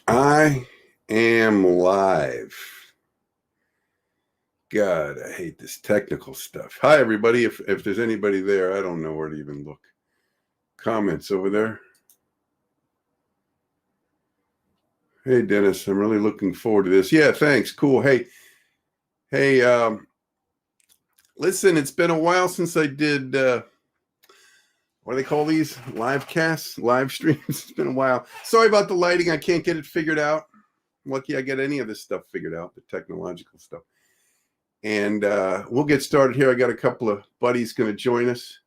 I am live. God, I hate this technical stuff. Hi, everybody. If there's anybody there, I don't know where to even look. Comments over there. Hey, Dennis, I'm really looking forward to this. Yeah, thanks. Cool. Hey, listen, it's been a while since I did, what do they call these? Live casts? Live streams? It's been a while. Sorry about the lighting. I can't get it figured out. Lucky I get any of this stuff figured out, the technological stuff. And we'll get started here. I got a couple of buddies going to join us.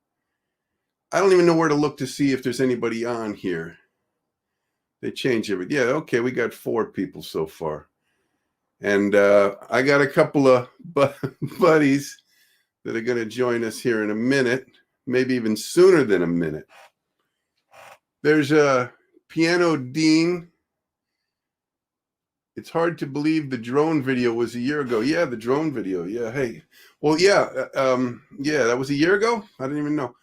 I don't even know where to look to see if there's anybody on here. They change everything. Yeah, okay, we got 4 people so far. And I got a couple of buddies that are going to join us here in a minute, maybe even sooner than a minute. There's a Piano Dean. It's hard to believe the drone video was a year ago. Yeah, the drone video. Yeah, hey. Well, yeah, that was a year ago? I didn't even know.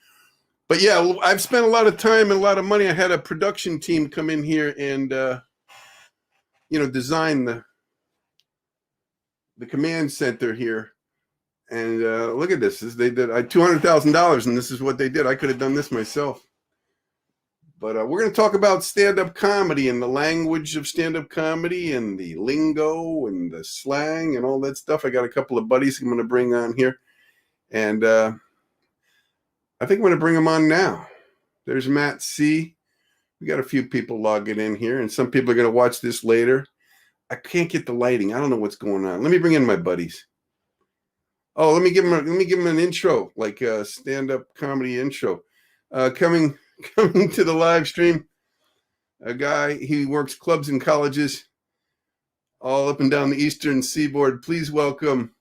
But yeah, I've spent a lot of time and a lot of money. I had a production team come in here and, design the command center here. And look at this. They did $200,000, and this is what they did. I could have done this myself. But we're going to talk about stand-up comedy and the language of stand-up comedy and the lingo and the slang and all that stuff. I got a couple of buddies I'm going to bring on here. And I think I'm going to bring them on now. There's Matt C. We got a few people logging in here, and some people are going to watch this later. I can't get the lighting. I don't know what's going on. Let me bring in my buddies. Oh, let me give them an intro, like a stand-up comedy intro. Coming to the live stream, a guy, he works clubs and colleges all up and down the Eastern Seaboard. Please welcome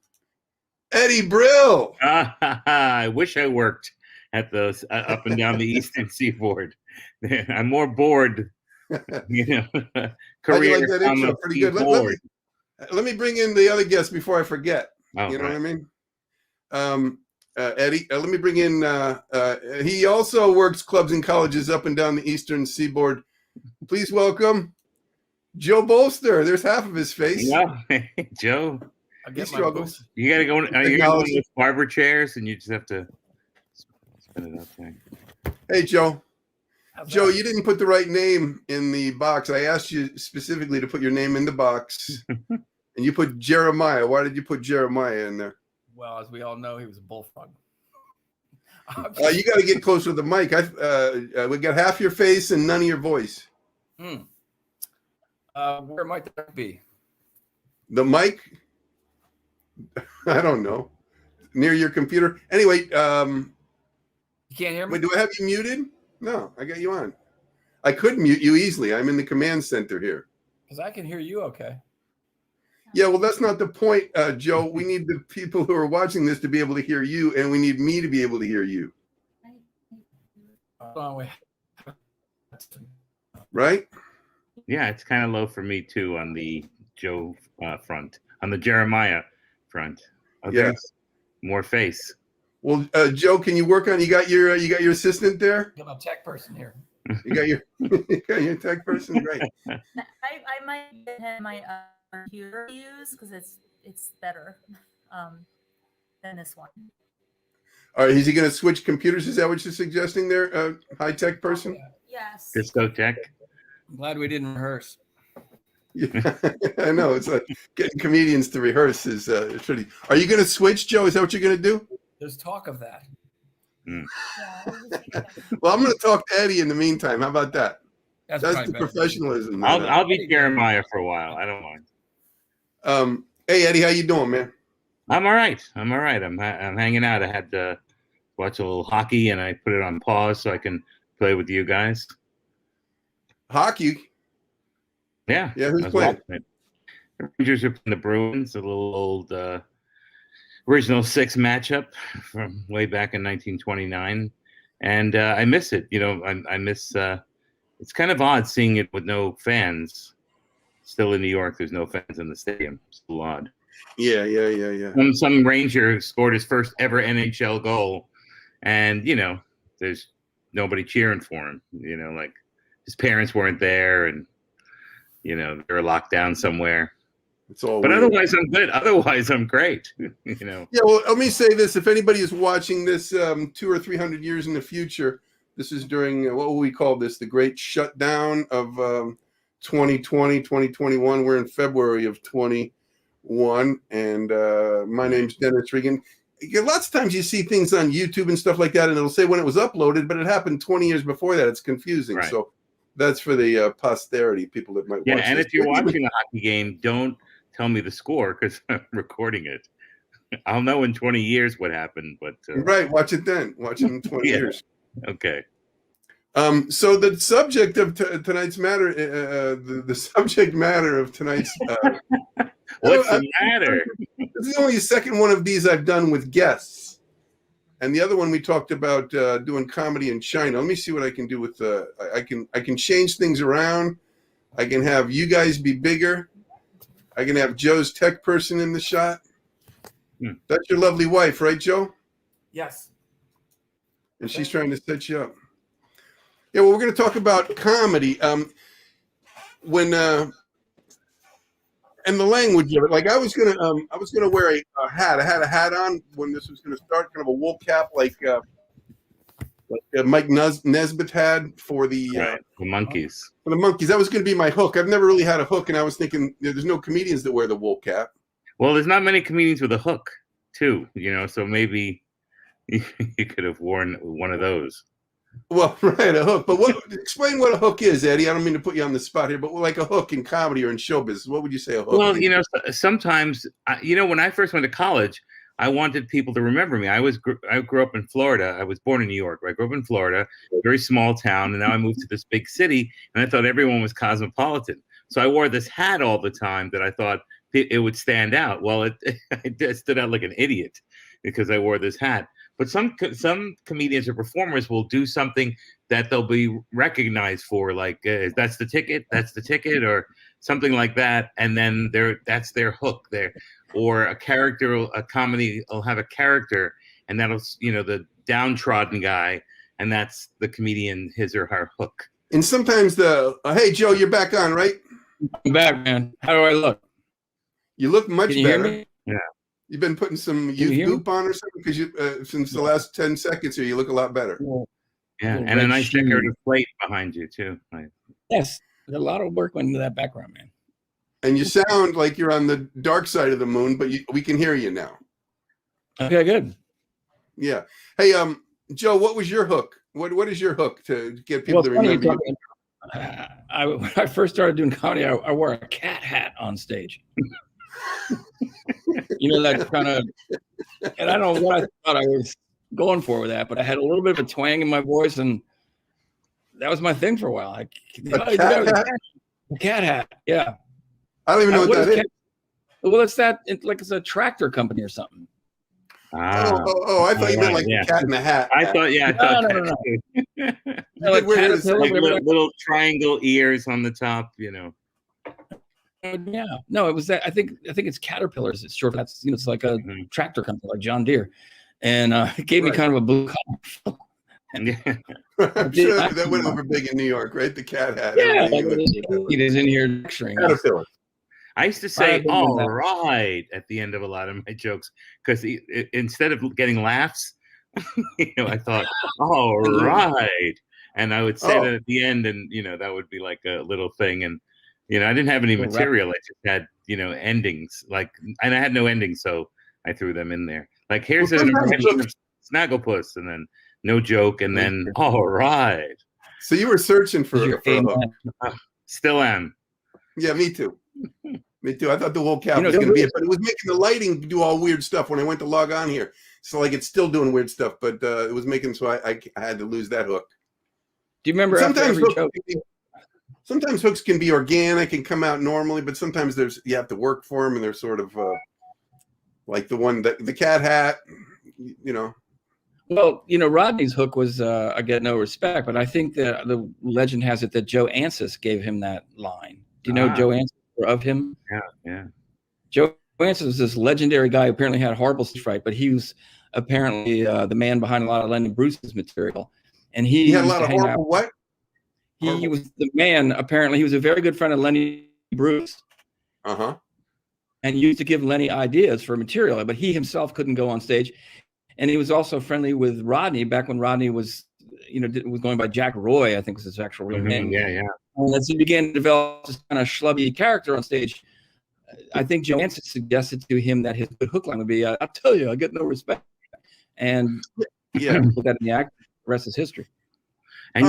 Eddie Brill. I wish I worked at those up and down the Eastern Seaboard. I'm more bored. Career. How'd you like that intro? Pretty good. Let me bring in the other guest before I forget. Oh, you know what I mean? Eddie, let me bring in, he also works clubs and colleges up and down the Eastern Seaboard. Please welcome Joe Bolster. There's half of his face. Yeah, Joe. He struggles. You got to go in those barber chairs and you just have to spin it up there. Hey, Joe. Joe, you didn't put the right name in the box. I asked you specifically to put your name in the box, and you put Jeremiah. Why did you put Jeremiah in there? Well, as we all know, he was a bullfrog. You got to get closer to the mic. We got half your face and none of your voice. Where might that be? The mic? I don't know. Near your computer. Anyway, you can't hear me? Wait, do I have you muted? No, I got you on. I could mute you easily. I'm in the command center here. Because I can hear you okay. Yeah, well, that's not the point, Joe. We need the people who are watching this to be able to hear you, and we need me to be able to hear you. Right? Yeah, it's kind of low for me, too, on the Joe front. On the Jeremiah front. Okay. Yeah. More face. Well, Joe, can you work on? You got your assistant there? I'm a tech person here. You got your tech person, right? I might get him my computer to use because it's better than this one. All right, is he going to switch computers? Is that what you're suggesting there, high tech person? Yes. Disco tech. I'm glad we didn't rehearse. Yeah, I know. It's like getting comedians to rehearse is pretty. Are you going to switch, Joe? Is that what you're going to do? There's talk of that. Yeah, Well, I'm going to talk to Eddie in the meantime. How about that? That's the professionalism. I'll be Jeremiah for a while. I don't mind. Hey, Eddie, how you doing, man? I'm all right. I'm hanging out. I had to watch a little hockey, and I put it on pause so I can play with you guys. Hockey? Yeah. Yeah, who's playing? The Rangers are playing the Bruins, a little old original 6 matchup from way back in 1929. And I miss it. I miss it's kind of odd seeing it with no fans. Still in New York, there's no fans in the stadium. It's a little odd. Yeah. Some Ranger scored his first ever NHL goal, and there's nobody cheering for him. Like his parents weren't there, and you know, they're locked down somewhere. It's all But weird. otherwise, I'm good. Otherwise, I'm great. You know. Yeah, well, let me say this. If anybody is watching this 200 or 300 years in the future, this is during, what will we call this? The great shutdown of 2020, 2021. We're in February of 21. And my name's Dennis Regan. Lots of times you see things on YouTube and stuff like that, and it'll say when it was uploaded, but it happened 20 years before that. It's confusing. Right. So that's for the posterity, people that might Yeah, watch and this. if you're watching a hockey game, don't tell me the score because I'm recording it. I'll know in 20 years what happened, but Right, watch it then. Watch it in 20 Yeah. years. okay. So the subject of tonight's matter, the subject matter of tonight's. What's the matter? This is only the second one of these I've done with guests, and the other one we talked about doing comedy in China. Let me see what I can do with I can change things around. I can have you guys be bigger. I can have Joe's tech person in the shot. That's your lovely wife, right, Joe? Yes. And she's trying to set you up. Yeah, well, we're going to talk about comedy. When and the language of it. Like I was gonna wear a hat. I had a hat on when this was going to start, kind of a wool cap, like Mike Nesbitt had for the monkeys. For the monkeys. That was going to be my hook. I've never really had a hook, and I was thinking there's no comedians that wear the wool cap. Well, there's not many comedians with a hook, too. You know, so maybe you could have worn one of those. Well, right, a hook. But explain what a hook is, Eddie. I don't mean to put you on the spot here, but like a hook in comedy or in show business, what would you say a hook? Well, you know, sometimes, you know, when I first went to college, I wanted people to remember me. I grew up in Florida. I was born in New York. I grew up in Florida, a very small town, and now I moved to this big city, and I thought everyone was cosmopolitan. So I wore this hat all the time that I thought it would stand out. Well, it stood out like an idiot because I wore this hat. But some comedians or performers will do something that they'll be recognized for, like that's the ticket, or something like that, and then that's their hook there. Or a comedy will have a character, and that'll, you know, the downtrodden guy, and that's the comedian, his or her hook. And sometimes hey Joe, you're back on, right? I'm back, man. How do I look? You look much Can you better. hear me? Yeah. You've been putting some you youth hear me? goop on or something because since the last 10 seconds here, you look a lot better. Yeah, Little and a red nice shoe. decorative plate behind you too. Like, Yes. There's a lot of work went into that background, man. And you sound like you're on the dark side of the moon, but we can hear you now. Okay, good. Yeah. Hey, Joe, what was your hook? What is your hook to get people to funny remember you? when I first started doing comedy, I wore a cat hat on stage. You know, that kind of, and I don't know what I thought I was going for with that, but I had a little bit of a twang in my voice, and that was my thing for a while. A cat hat, yeah. I don't even know what that is. Well, it's it's a tractor company or something. I thought you meant like the cat in the hat. I thought No. Like little triangle ears on the top, you know. Yeah, no, it was that. I think it's Caterpillars. It's short. That's, you know, it's like a tractor company, like John Deere, and it gave me kind of a blue collar. I'm sure that went over big in New York, right? The cat hat. Yeah, it is in here lecturing. I used to say "all right" at the end of a lot of my jokes because instead of getting laughs, you know, I thought "all right," and I would say that at the end, and you know, that would be like a little thing. And you know, I didn't have any material. I just had, you know, endings, and I had no ending, so I threw them in there. Like, here's an impression of Snagglepuss, and then no joke, and then all right. So you were searching for a hook. Still am. Yeah, me too. Me too. I thought the wool cap was going to be it, but it was making the lighting do all weird stuff when I went to log on here. So like it's still doing weird stuff, but it was making so I had to lose that hook. Do you remember sometimes hooks can be organic and come out normally, but sometimes you have to work for them, and they're sort of like the cat hat, you know. Well, you know, Rodney's hook was I get no respect, but I think that the legend has it that Joe Ancis gave him that line. Do you know Joe Ancis or of him? Yeah. Joe Ancis was this legendary guy who apparently had horrible stage fright, but he was apparently the man behind a lot of Lenny Bruce's material. And he had a lot of horrible what? He was the man. Apparently, he was a very good friend of Lenny Bruce. Uh-huh. And used to give Lenny ideas for material, but he himself couldn't go on stage. And he was also friendly with Rodney back when Rodney was, was going by Jack Roy, I think was his actual real name. Yeah. And as he began to develop this kind of schlubby character on stage, I think Joe Anson suggested to him that his hook line would be, "I'll tell you, I get no respect." And put that in the act. The rest is history. And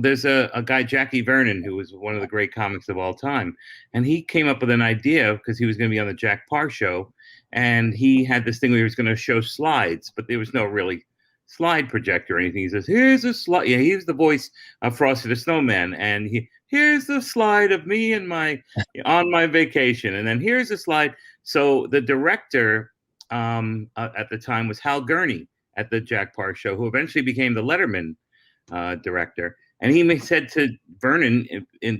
there's a guy, Jackie Vernon, who was one of the great comics of all time, and he came up with an idea because he was going to be on the Jack Parr show, and he had this thing where he was going to show slides, but there was no really slide projector or anything. He says, "Here's a slide." Yeah, he was the voice of Frosty the Snowman, and here's the slide of me and on my vacation, and then here's a slide. So the director at the time was Hal Gurney at the Jack Parr show, who eventually became the Letterman director. And he said to Vernon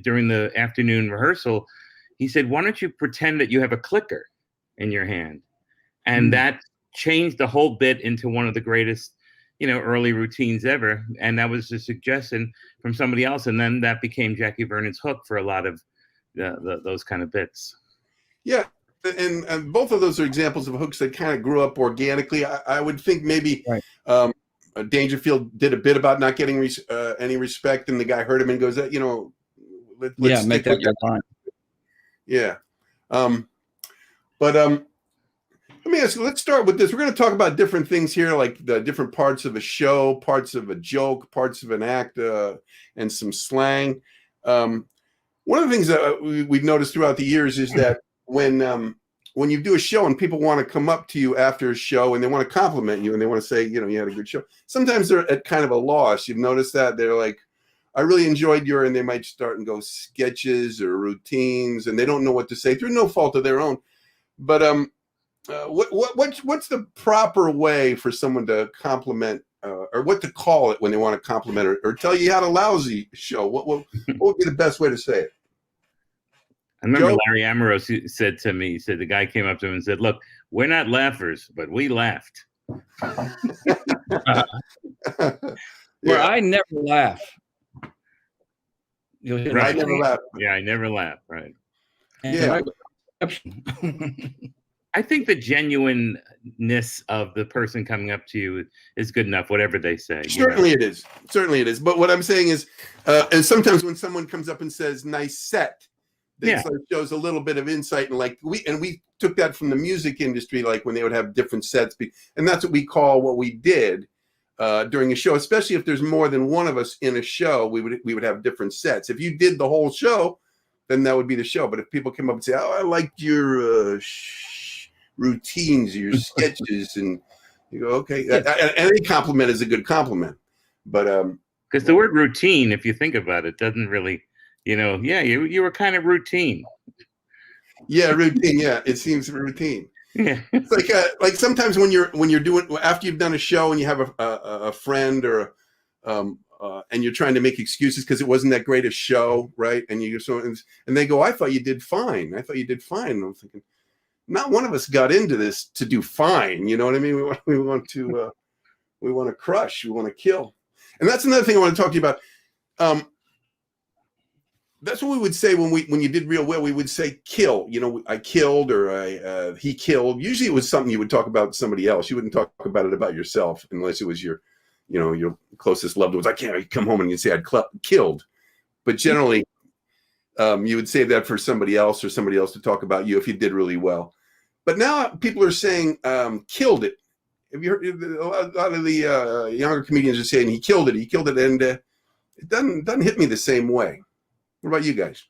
during the afternoon rehearsal, he said, "Why don't you pretend that you have a clicker in your hand?" And that changed the whole bit into one of the greatest, early routines ever. And that was a suggestion from somebody else. And then that became Jackie Vernon's hook for a lot of those kind of bits. Yeah. And both of those are examples of hooks that kind of grew up organically. I would think maybe right. Dangerfield did a bit about not getting any respect, and the guy heard him and goes, let's make that your line. Yeah. But let me ask you, let's start with this. We're going to talk about different things here, like the different parts of a show, parts of a joke, parts of an act, and some slang. One of the things that we've noticed throughout the years is that when you do a show and people want to come up to you after a show and they want to compliment you and they want to say, you had a good show, sometimes they're at kind of a loss. You've noticed that they're like, "I really enjoyed and they might start and go sketches or routines, and they don't know what to say through no fault of their own. But what's the proper way for someone to compliment or what to call it when they want to compliment or tell you had a lousy show? What would be the best way to say it? I remember Larry Ambrose said to me, the guy came up to him and said, "Look, we're not laughers, but we laughed." Well, I never laugh. Right. I never laugh. Yeah, I never laugh. Right. Yeah. I think the genuineness of the person coming up to you is good enough, whatever they say. Certainly it is. Certainly it is. But what I'm saying is, and sometimes when someone comes up and says, "Nice set," that sort of shows a little bit of insight. And like we took that from the music industry, like when they would have different sets. And that's what we call what we did during a show, especially if there's more than one of us in a show, we would have different sets. If you did the whole show, then that would be the show. But if people come up and say, "Oh, I liked your routines, your sketches," and you go, "Okay," any compliment is a good compliment. But because the word routine, if you think about it, doesn't really, you were kind of routine. Yeah, routine. Yeah, it seems routine. Yeah, it's like sometimes when you're doing after you've done a show and you have a friend or and you're trying to make excuses because it wasn't that great a show, right? And and they go, "I thought you did fine. I thought you did fine." And I'm thinking, not one of us got into this to do fine. You know what I mean? We want to crush. We want to kill. And that's another thing I want to talk to you about. That's what we would say when you did real well. We would say kill. I killed or he killed. Usually it was something you would talk about somebody else. You wouldn't talk about it about yourself unless it was your closest loved ones. I can't come home and you say I'd killed. But generally, you would say that for somebody else or somebody else to talk about you if you did really well. But now people are saying killed it. Have you heard a lot of the younger comedians are saying he killed it, and it doesn't hit me the same way. What about you guys?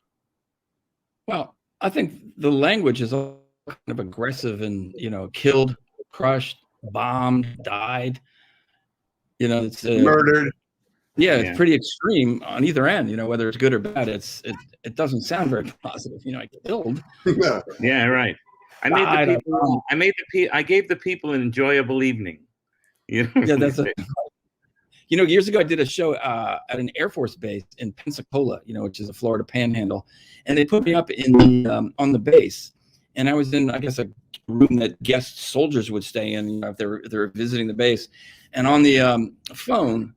Well, I think the language is all kind of aggressive and, killed, crushed, bombed, died. It's murdered. Yeah, it's pretty extreme on either end. Whether it's good or bad, it doesn't sound very positive. I killed. Yeah, right. I gave the people an enjoyable evening. Yeah, that's years ago I did a show at an Air Force base in Pensacola, which is a Florida panhandle, and they put me up in on the base, and I was in, I guess, a room that guest soldiers would stay in, if they're visiting the base, and on the phone,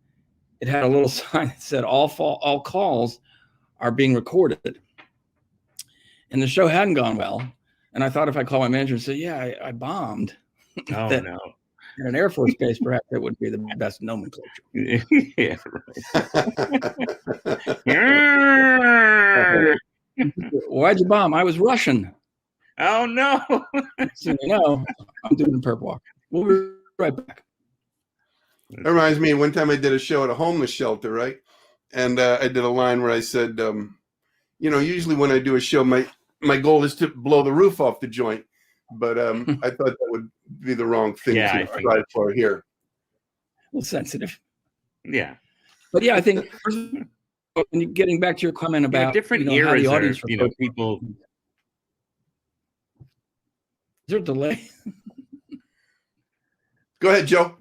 it had a little sign that said all calls are being recorded. and the show hadn't gone well. And I thought if I called my manager and said, "Yeah, I bombed," Oh that no. in an Air Force base, perhaps that would be the best nomenclature. Yeah. Right. Why'd you bomb? I was Russian. Oh no. So, no, I'm doing the perp walk. We'll be right back. That reminds me, one time I did a show at a homeless shelter, right? And I did a line where I said, usually when I do a show, my goal is to blow the roof off the joint. But I thought that would be the wrong thing to try for here. A little sensitive. Yeah. But yeah, I think getting back to your comment about different how eras the audience are, people. Is there a delay? Go ahead, Joe.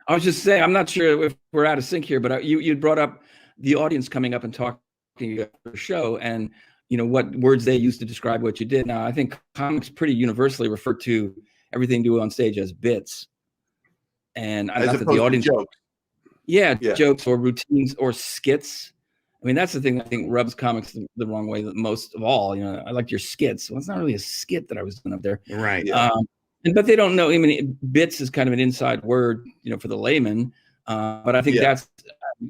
I was just saying, I'm not sure if we're out of sync here, but you brought up the audience coming up and talking about the show and what words they used to describe what you did. Now, I think comics pretty universally refer to everything you do on stage as bits, and as not that the audience, jokes. Yeah, jokes or routines or skits. I mean, that's the thing I think rubs comics the wrong way most of all. I liked your skits. Well, it's not really a skit that I was doing up there, right? Yeah. But they don't know. I mean, bits is kind of an inside word, for the layman. But I think that's.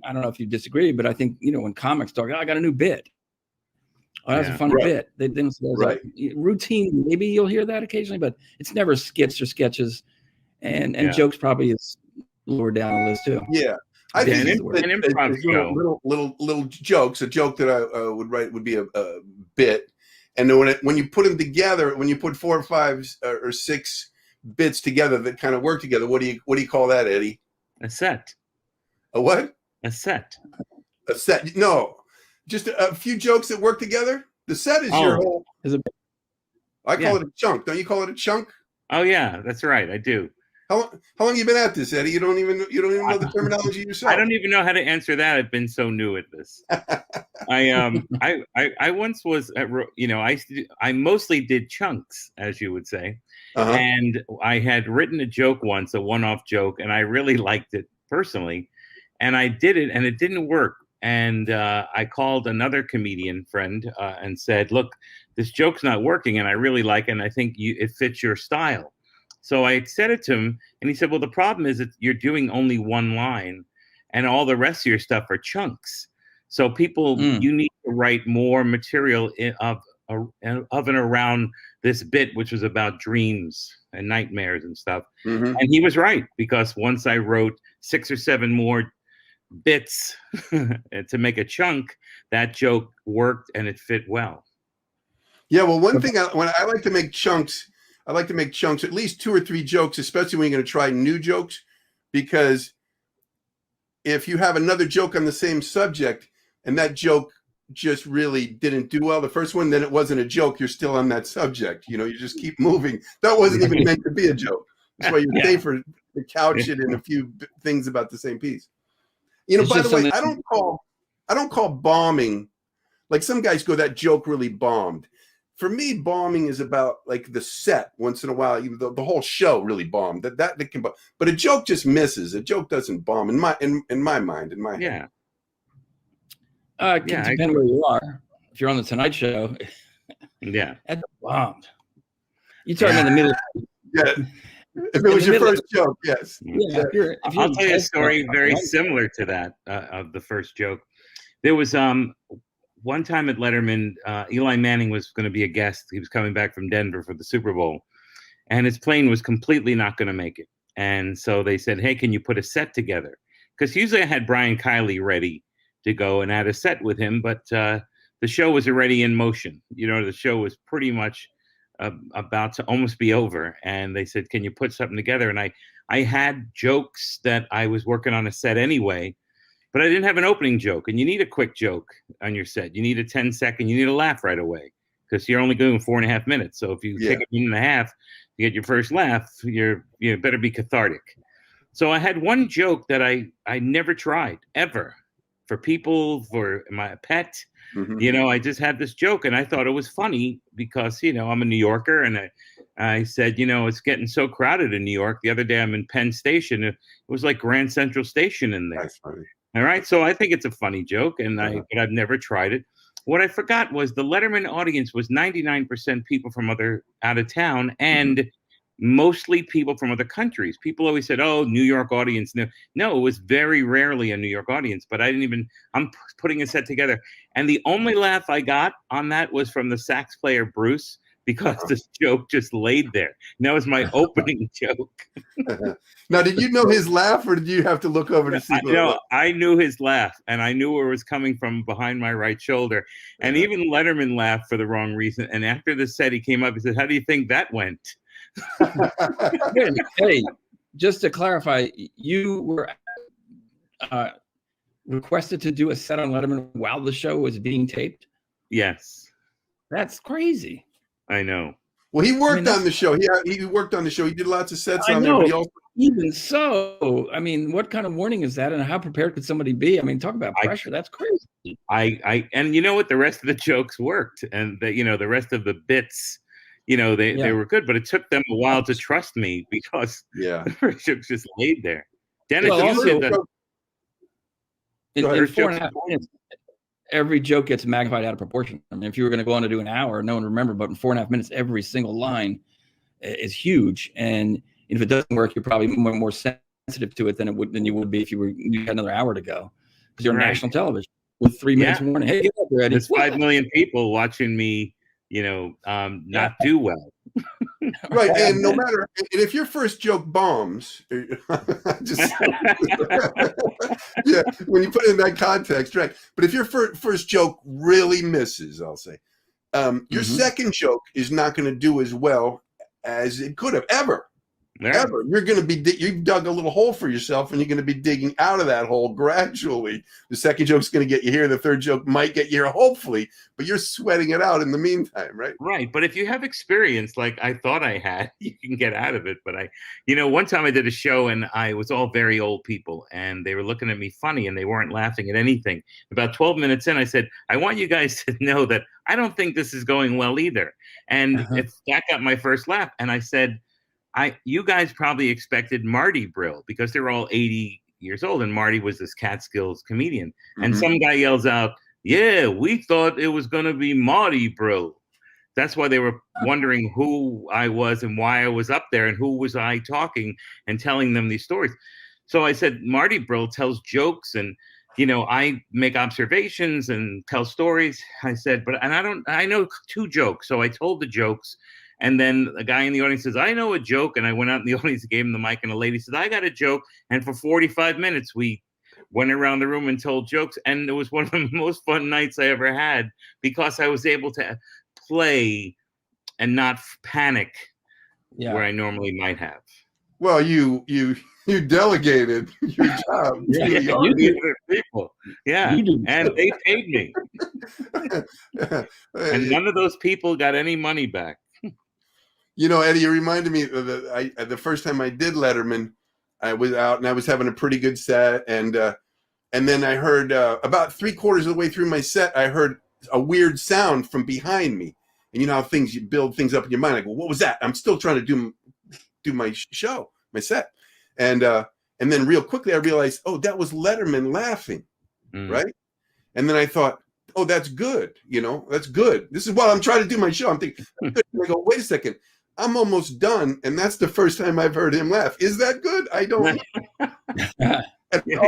I don't know if you disagree, but I think when comics talk, I got a new bit. Oh, that's a fun bit. They don't say like routine. Maybe you'll hear that occasionally, but it's never skits or sketches, and jokes probably is lower down the list too. Yeah, I think an improv show. Little jokes. A joke that I would write would be a bit, and then when you put them together, when you put 4 or 5 or 6 bits together that kind of work together, what do you call that, Eddie? A set. A what? A set. A set. No. Just a few jokes that work together. The set is your whole. I call it a chunk. Don't you call it a chunk? Oh yeah, that's right. I do. How long you been at this, Eddie? You don't even know the terminology yourself. I don't even know how to answer that. I've been so new at this. I once was at, I mostly did chunks, as you would say, and I had written a joke once, a one-off joke, and I really liked it personally, and I did it, and it didn't work. And I called another comedian friend and said, look, this joke's not working and I really like it and I think it fits your style. So I said it to him and he said, well, the problem is that you're doing only one line and all the rest of your stuff are chunks. So people, you need to write more material of and around this bit, which was about dreams and nightmares and stuff. And he was right, because once I wrote 6 or 7 more bits to make a chunk, that joke worked and it fit well. Yeah, well, one thing when I like to make chunks, I like to make chunks, at least 2 or 3 jokes, especially when you're going to try new jokes, because if you have another joke on the same subject and that joke just really didn't do well, the first one, then it wasn't a joke. You're still on that subject. You just keep moving. That wasn't even meant to be a joke. That's why you pay for to couch it in a few things about the same piece. By the way, I don't call bombing, like some guys go, that joke really bombed. For me, bombing is about like the set. Once in a while, the whole show really bombed. That can bomb, but a joke just misses. A joke doesn't bomb in my mind, in my head. It can depend where you are. If you're on the Tonight Show, that bombed. You talking in the middle? Yeah. If it was your first joke, yes. Yeah. I'll tell you a story very similar to that of the first joke. There was one time at Letterman, Eli Manning was going to be a guest. He was coming back from Denver for the Super Bowl, and his plane was completely not going to make it. And so they said, hey, can you put a set together? Because usually I had Brian Kiley ready to go and had a set with him, but the show was already in motion. The show was pretty much about to almost be over, and they said, can you put something together? And I had jokes that I was working on a set anyway, but I didn't have an opening joke, and you need a quick joke on your set. You need a 10-second, you need a laugh right away, because you're only going 4.5 minutes. So if you take 1.5 minutes to get your first laugh, you better be cathartic. So I had one joke that I never tried ever for people, for my pet. I just had this joke and I thought it was funny because, I'm a New Yorker, and I said, it's getting so crowded in New York. The other day I'm in Penn Station. It was like Grand Central Station in there. That's funny. All right. So I think it's a funny joke, but I've never tried it. what I forgot was the Letterman audience was 99% people from out of town and mostly people from other countries. People always said, "Oh, New York audience." No, it was very rarely a New York audience. But I'm putting a set together, and the only laugh I got on that was from the sax player Bruce, because this joke just laid there. And that was my opening joke. Now, did you know his laugh, or did you have to look over to see? No, I knew his laugh, and I knew where it was coming from behind my right shoulder. And even Letterman laughed for the wrong reason. And after the set, he came up and said, "How do you think that went?" Hey, just to clarify, you were requested to do a set on Letterman while the show was being taped? Yes. That's crazy. I know. Well, he worked on the show. He worked on the show. He did lots of sets on there. But he also... Even so, I mean, what kind of warning is that, and how prepared could somebody be? I mean, talk about pressure. That's crazy. And you know what? The rest of the jokes worked, and the rest of the bits, they were good. But it took them a while to trust me, because the first jokes just laid there. Dennis, in 4.5 minutes, every joke gets magnified out of proportion. I mean, if you were going to go on to do an hour, no one would remember. But in 4.5 minutes, every single line is huge. And if it doesn't work, you're probably more sensitive to it than you would be if you had another hour to go, because you're on national television with 3 minutes warning. Hey, get up there, Eddie. There's 5 million people watching me, not do well. Right, and no matter, and if your first joke bombs, just when you put it in that context, right? But if your first joke really misses, I'll say, your second joke is not going to do as well as it could have ever. Ever. You're going to be, you've dug a little hole for yourself, and you're going to be digging out of that hole gradually. The second joke's going to get you here. The third joke might get you here, hopefully, but you're sweating it out in the meantime, right? Right. But if you have experience like I thought I had, you can get out of it. But one time I did a show, and I was all very old people, and they were looking at me funny, and they weren't laughing at anything. About 12 minutes in, I said, "I want you guys to know that I don't think this is going well either." And that got my first laugh. And I said, you guys probably expected Marty Brill, because they're all 80 years old, and Marty was this Catskills comedian. And some guy yells out, "Yeah, we thought it was going to be Marty Brill." That's why they were wondering who I was and why I was up there, and who was I talking and telling them these stories. So I said, Marty Brill tells jokes, and I make observations and tell stories. I said, I know 2 jokes. So I told the jokes. And then a guy in the audience says, "I know a joke." And I went out in the audience and gave him the mic, and a lady said, "I got a joke." And for 45 minutes, we went around the room and told jokes. And it was one of the most fun nights I ever had, because I was able to play and not panic where I normally might have. Well, you delegated your job to the other people. Yeah. And they paid me. And none of those people got any money back. Eddie, you reminded me of the first time I did Letterman. I was out, and I was having a pretty good set, and then I heard about 3/4 of the way through my set, I heard a weird sound from behind me. And you know how you build things up in your mind. I go, "What was that?" I'm still trying to do my show, my set, and then real quickly I realized, oh, that was Letterman laughing, right? And then I thought, oh, that's good. That's good. This is while I'm trying to do my show. I'm thinking, good. And I go, wait a second. I'm almost done, and that's the first time I've heard him laugh. Is that good? I don't. Your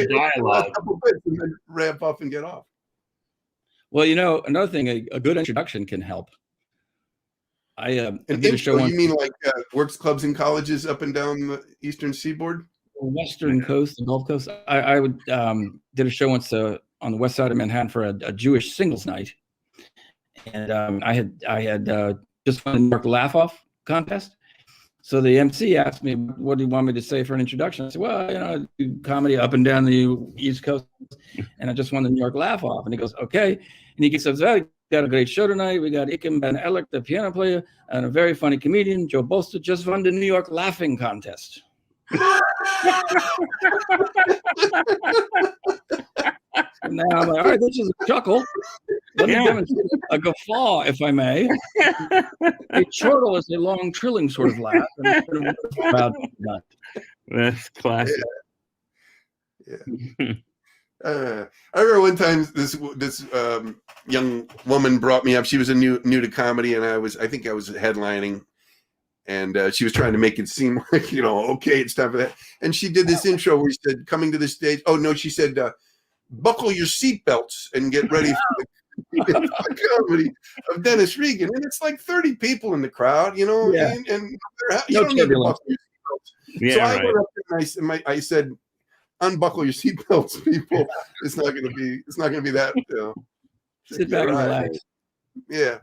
dialogue. And then ramp up and get off. Well, another thing, a good introduction can help. I did a show. You mean like works clubs and colleges up and down the Eastern Seaboard, Western Coast, the Gulf Coast? I did a show once on the west side of Manhattan for a Jewish singles night, and I had just won the New York Laugh Off contest. So the MC asked me, "What do you want me to say for an introduction?" I said, "Well, I do comedy up and down the East Coast, and I just won the New York Laugh Off." And he goes, "Okay." And he says, "Well, we got a great show tonight. We got Ikem Ben Ellick, the piano player, and a very funny comedian, Joe Bolster, just won the New York Laughing Contest." And now I'm like, all right, this is a chuckle. Let me demonstrate a guffaw, if I may. A chortle is a long, trilling sort of laugh. That's classic. Yeah. I remember one time this young woman brought me up. She was new to comedy, and I think I was headlining, and she was trying to make it seem like, okay, it's time for that. And she did this intro where she said, "Coming to the stage." Oh no, she said, "Buckle your seatbelts and get ready for the comedy of Dennis Regan." And it's like 30 people in the crowd, Yeah. and you don't need to buckle your seatbelts. Yeah, So I right. went up there and I said, "Unbuckle your seatbelts, people. It's not going to be that." Sit back and relax. Yeah.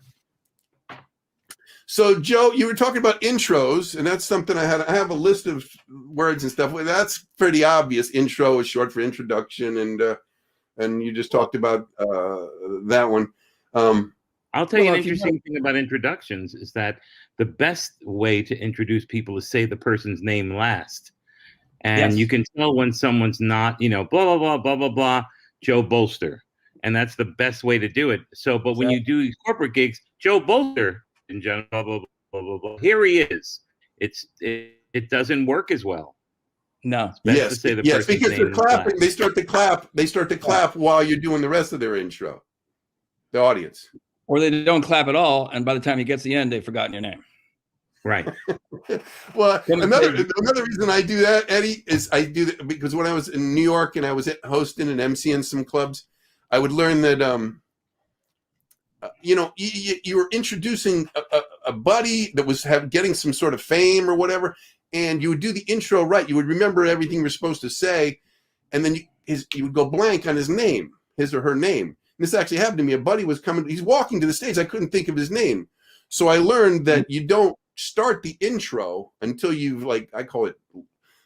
So Joe, you were talking about intros, and that's something I have a list of words and stuff. That's pretty obvious. Intro is short for introduction, and you just talked about that one. I'll tell you an interesting thing about introductions is that the best way to introduce people is say the person's name last. And you can tell when someone's not, blah, blah, blah, blah, blah, blah, Joe Bolster. And that's the best way to do it. So, but when you do these corporate gigs, Joe Bolster, in general, blah, blah, blah, blah, blah, here he is. It doesn't work as well. No. It's best to say the person's because name they're clapping. last. They start to clap while you're doing the rest of their intro. The audience. Or they don't clap at all, and by the time he gets to the end, they've forgotten your name. Right. Well, another reason I do that, Eddie, is I do that because when I was in New York and I was hosting and emceeing some clubs, I would learn that you were introducing a buddy that was getting some sort of fame or whatever, and you would do the intro right. You would remember everything you were supposed to say, and then you would go blank on his name, his or her name. And this actually happened to me. A buddy was coming. He's walking to the stage. I couldn't think of his name, so I learned that you don't start the intro until you've, like, I call it,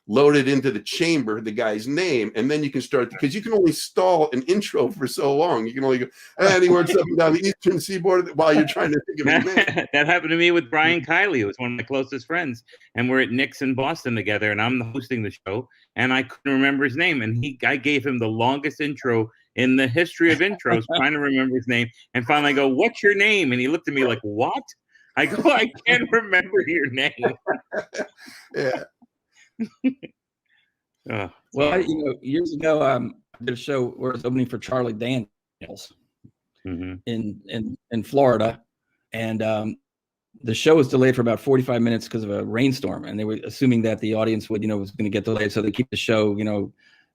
loaded into the chamber the guy's name, and then you can start, because you can only stall an intro for so long. You can only go anywhere up and down the eastern seaboard while you're trying to think of his name. That happened to me with Brian Kiley, who was one of my closest friends, and we're at Nick's in Boston together, and I'm hosting the show, and I couldn't remember his name, and I gave him the longest intro in the history of intros, trying to remember his name, and finally I go, "What's your name?" And he looked at me like, "What?" I go, "I can't remember your name." Yeah. Well, years ago, I did a show where I was opening for Charlie Daniels in Florida, and the show was delayed for about 45 minutes because of a rainstorm, and they were assuming that the audience would, was going to get delayed, so they keep the show,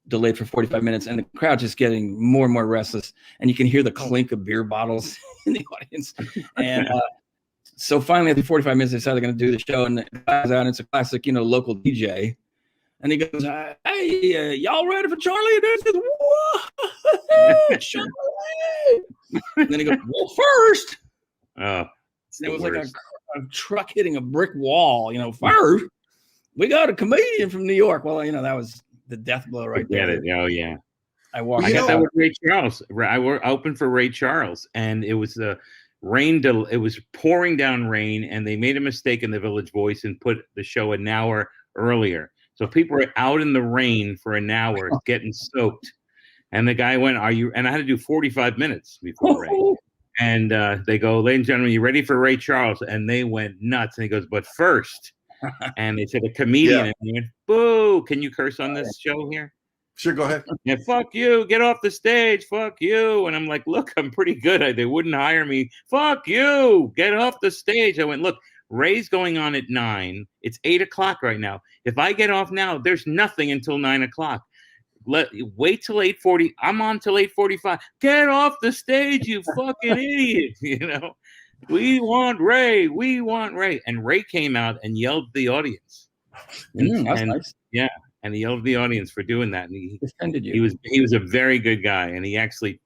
delayed for 45 minutes, and the crowd just getting more and more restless, and you can hear the clink of beer bottles in the audience, and so finally after 45 minutes, they decided they're going to do the show, and the guy's out, and it's a classic, local DJ. And he goes, "Hey, y'all ready for Charlie?" And he says, "Whoa, Charlie!" And then he goes, "Well, first." Oh, it was like a truck hitting a brick wall. First, we got a comedian from New York. Well, that was the death blow right there. Oh yeah. I walked. I got that with Ray Charles. I opened for Ray Charles, and it was rain. It was pouring down rain, and they made a mistake in the Village Voice and put the show an hour earlier. So people were out in the rain for an hour getting soaked. And the guy went, "Are you?" And I had to do 45 minutes before Ray. And they go, "Ladies and gentlemen, you ready for Ray Charles?" And they went nuts. And he goes, "But first," and they said a comedian. And he went, "Boo, can you curse on this show here?" Sure, go ahead. Yeah, "Fuck you, get off the stage, fuck you." And I'm like, "Look, I'm pretty good. They wouldn't hire me. Fuck you, get off the stage." I went, "Look, Ray's going on at 9. It's 8 o'clock right now. If I get off now, there's nothing until 9 o'clock. Wait till 8:40. I'm on till 8:45. Get off the stage, you fucking idiot." We want Ray. We want Ray. And Ray came out and yelled at the audience. That's nice. Yeah. And he yelled at the audience for doing that. And he defended you. He was a very good guy. And he actually,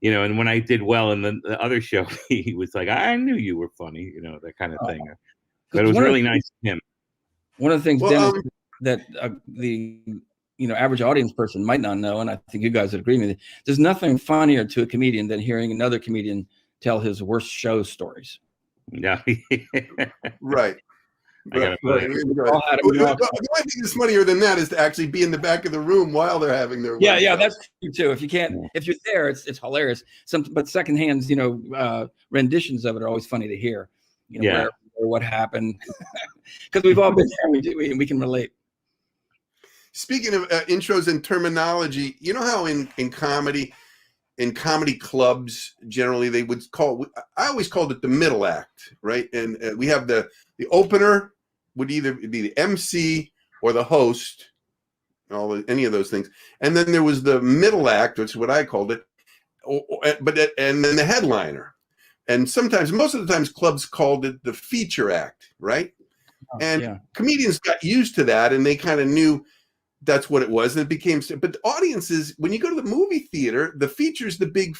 and when I did well in the other show, he was like, "I knew you were funny," that kind of thing. But it was really nice of him. One of the things, Dennis, that the average audience person might not know, and I think you guys would agree with me, there's nothing funnier to a comedian than hearing another comedian tell his worst show stories. Yeah. Right. The only thing that's funnier than that is to actually be in the back of the room while they're having their yeah, that's true too. If you're there, it's hilarious. But secondhand, renditions of it are always funny to hear. Where what happened, because we've all been there. We can relate. Speaking of intros and terminology, you know how in comedy clubs generally they would call, I always called it the middle act, right? And we have the opener would either be the MC or the host, any of those things, and then there was the middle act, which is what I called it, and then the headliner. And sometimes, most of the times, clubs called it the feature act, right? And comedians got used to that, and they kind of knew that's what it was, and it became. But the audiences, when you go to the movie theater, the feature's the big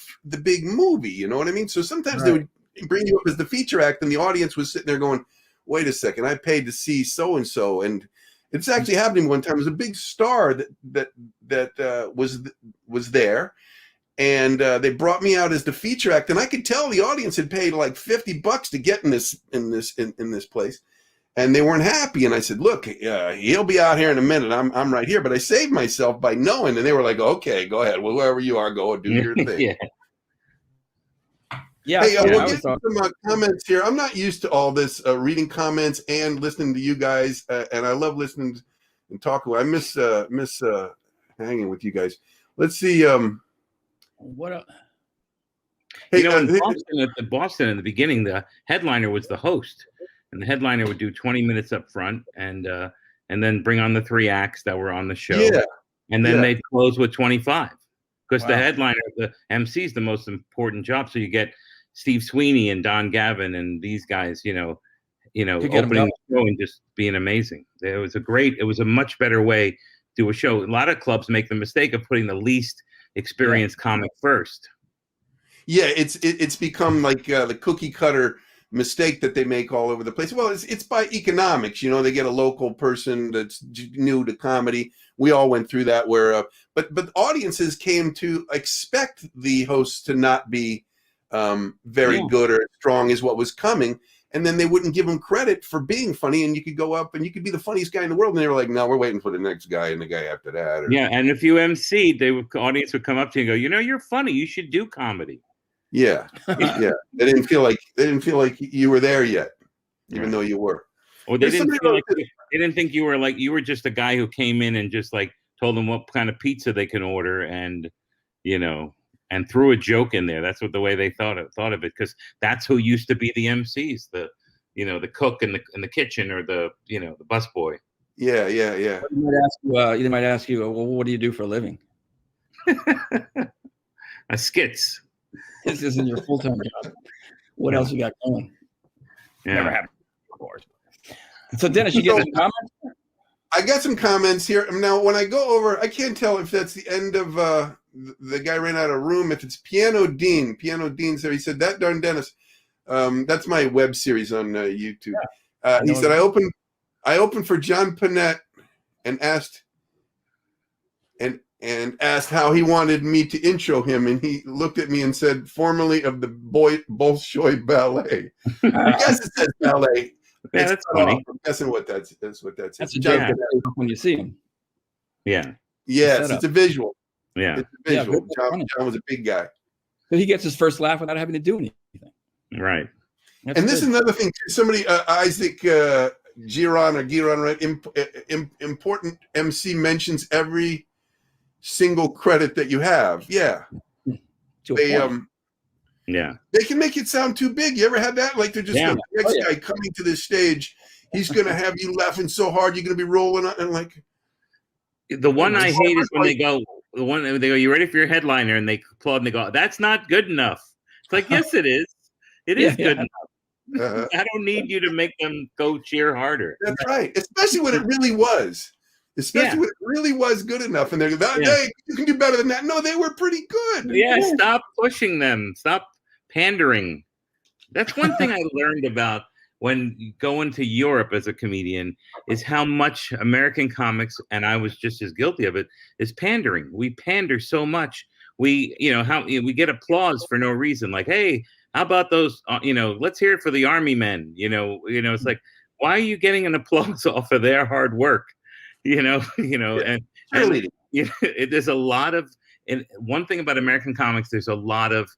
movie. You know what I mean? So sometimes they would bring you up as the feature act, and the audience was sitting there going, "Wait a second, I paid to see so and so." And it's actually happening one time. It was a big star that was there. And they brought me out as the feature act, and I could tell the audience had paid like $50 to get in this place, and they weren't happy. And I said, "Look, he'll be out here in a minute. I'm right here." But I saved myself by knowing, and they were like, "Okay, go ahead. Well, whoever you are, go do your thing." Hey, we'll get some comments here. I'm not used to all this reading comments and listening to you guys, and I love listening and talking. I miss hanging with you guys. Let's see. Hey, in Boston in the beginning, the headliner was the host, and the headliner would do 20 minutes up front, and then bring on the 3 acts that were on the show, and then they'd close with 25, because the headliner, the MC, is the most important job. So you get Steve Sweeney and Don Gavin and these guys, opening the show and just being amazing. It was a much better way to do a show. A lot of clubs make the mistake of putting the least experienced comic first. Yeah, it's become like the cookie cutter mistake that they make all over the place. Well, it's by economics. They get a local person that's new to comedy. We all went through that where but audiences came to expect the hosts to not be very good or strong as what was coming, and then they wouldn't give them credit for being funny, and you could go up and you could be the funniest guy in the world, and they were like, "No, we're waiting for the next guy and the guy after that." And if you MC'd, the audience would come up to you and go, "You're funny. You should do comedy." Yeah. They didn't feel like you were there yet, even though you were. Or they didn't think you were just a guy who came in and just like told them what kind of pizza they can order, and and threw a joke in there. That's the way they thought of it, because that's who used to be the MCs, the cook in the kitchen, or the busboy. Yeah. They might ask you, well, what do you do for a living? Skits. This isn't your full-time job. What else you got going? Never happened, of course. So Dennis, you get some comments? I got some comments here. Now, when I go over, I can't tell if that's the end of the guy ran out of room. If it's Piano Dean's there. He said, "That darn Dennis." That's my web series on YouTube. He said, I opened for John Panette and asked how he wanted me to intro him, and he looked at me and said, "Formerly of the Bolster Ballet." I guess it says ballet. Yeah, that's funny. I'm guessing what that's what that says. That's a joke when you see him. Yeah. Yes, it's a visual. Yeah. It's a visual. John was a big guy. So he gets his first laugh without having to do anything. Right. That's this is another thing too. Somebody, Isaac Giron, right? Important MC mentions every single credit that you have. Yeah. They can make it sound too big. You ever had that? Like they're just the next guy coming to this stage, he's gonna have you laughing so hard you're gonna be rolling on, and like the one I hate is when they go, "You ready for your headliner?" and they applaud and they go, "That's not good enough." It's like, yes, it is. It is good enough. I don't need you to make them go cheer harder. That's right. Especially when it really was. Especially when it really was good enough, and they're like, "Hey, you can do better than that." No, they were pretty good. Yeah, stop pushing them. Stop pandering. That's one thing I learned about when going to Europe as a comedian, is how much American comics, and I was just as guilty of it, is pandering. We pander so much. We get applause for no reason. Like, hey, how about those? Let's hear it for the army men. It's like, why are you getting an applause off of their hard work? And there's a lot of, and one thing about American comics, there's a lot of,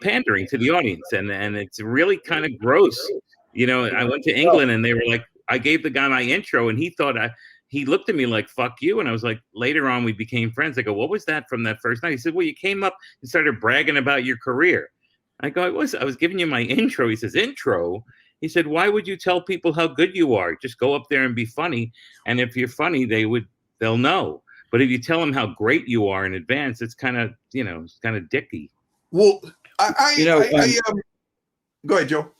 pandering to the audience, and it's really kind of gross. I went to England and they were like, I gave the guy my intro and he thought he looked at me like, fuck you. And I was like, later on, we became friends. I go, what was that from that first night? He said, well, you came up and started bragging about your career. I go, I was giving you my intro. He says, intro? He said, why would you tell people how good you are? Just go up there and be funny. And if you're funny, they'll know. But if you tell them how great you are in advance, it's kind of, it's kind of dicky. Well, go ahead, Joe.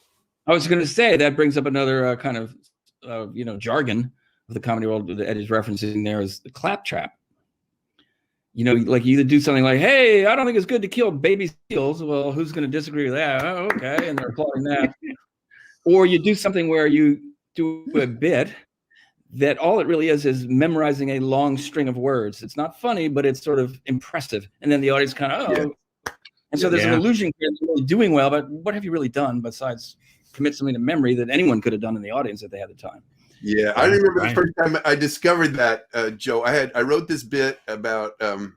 I was going to say that brings up another kind of, jargon of the comedy world that Eddie's referencing there is the claptrap. Like you either do something like, hey, I don't think it's good to kill baby seals. Well, who's going to disagree with that? Oh, okay. And they're applauding that. Or you do something where you do a bit that all it really is memorizing a long string of words. It's not funny, but it's sort of impressive. And then the audience kind of, And so there's an illusion you're really doing well, but what have you really done besides commit something to memory that anyone could have done in the audience if they had the time? Yeah, I remember the first time I discovered that, Joe. I wrote this bit about, and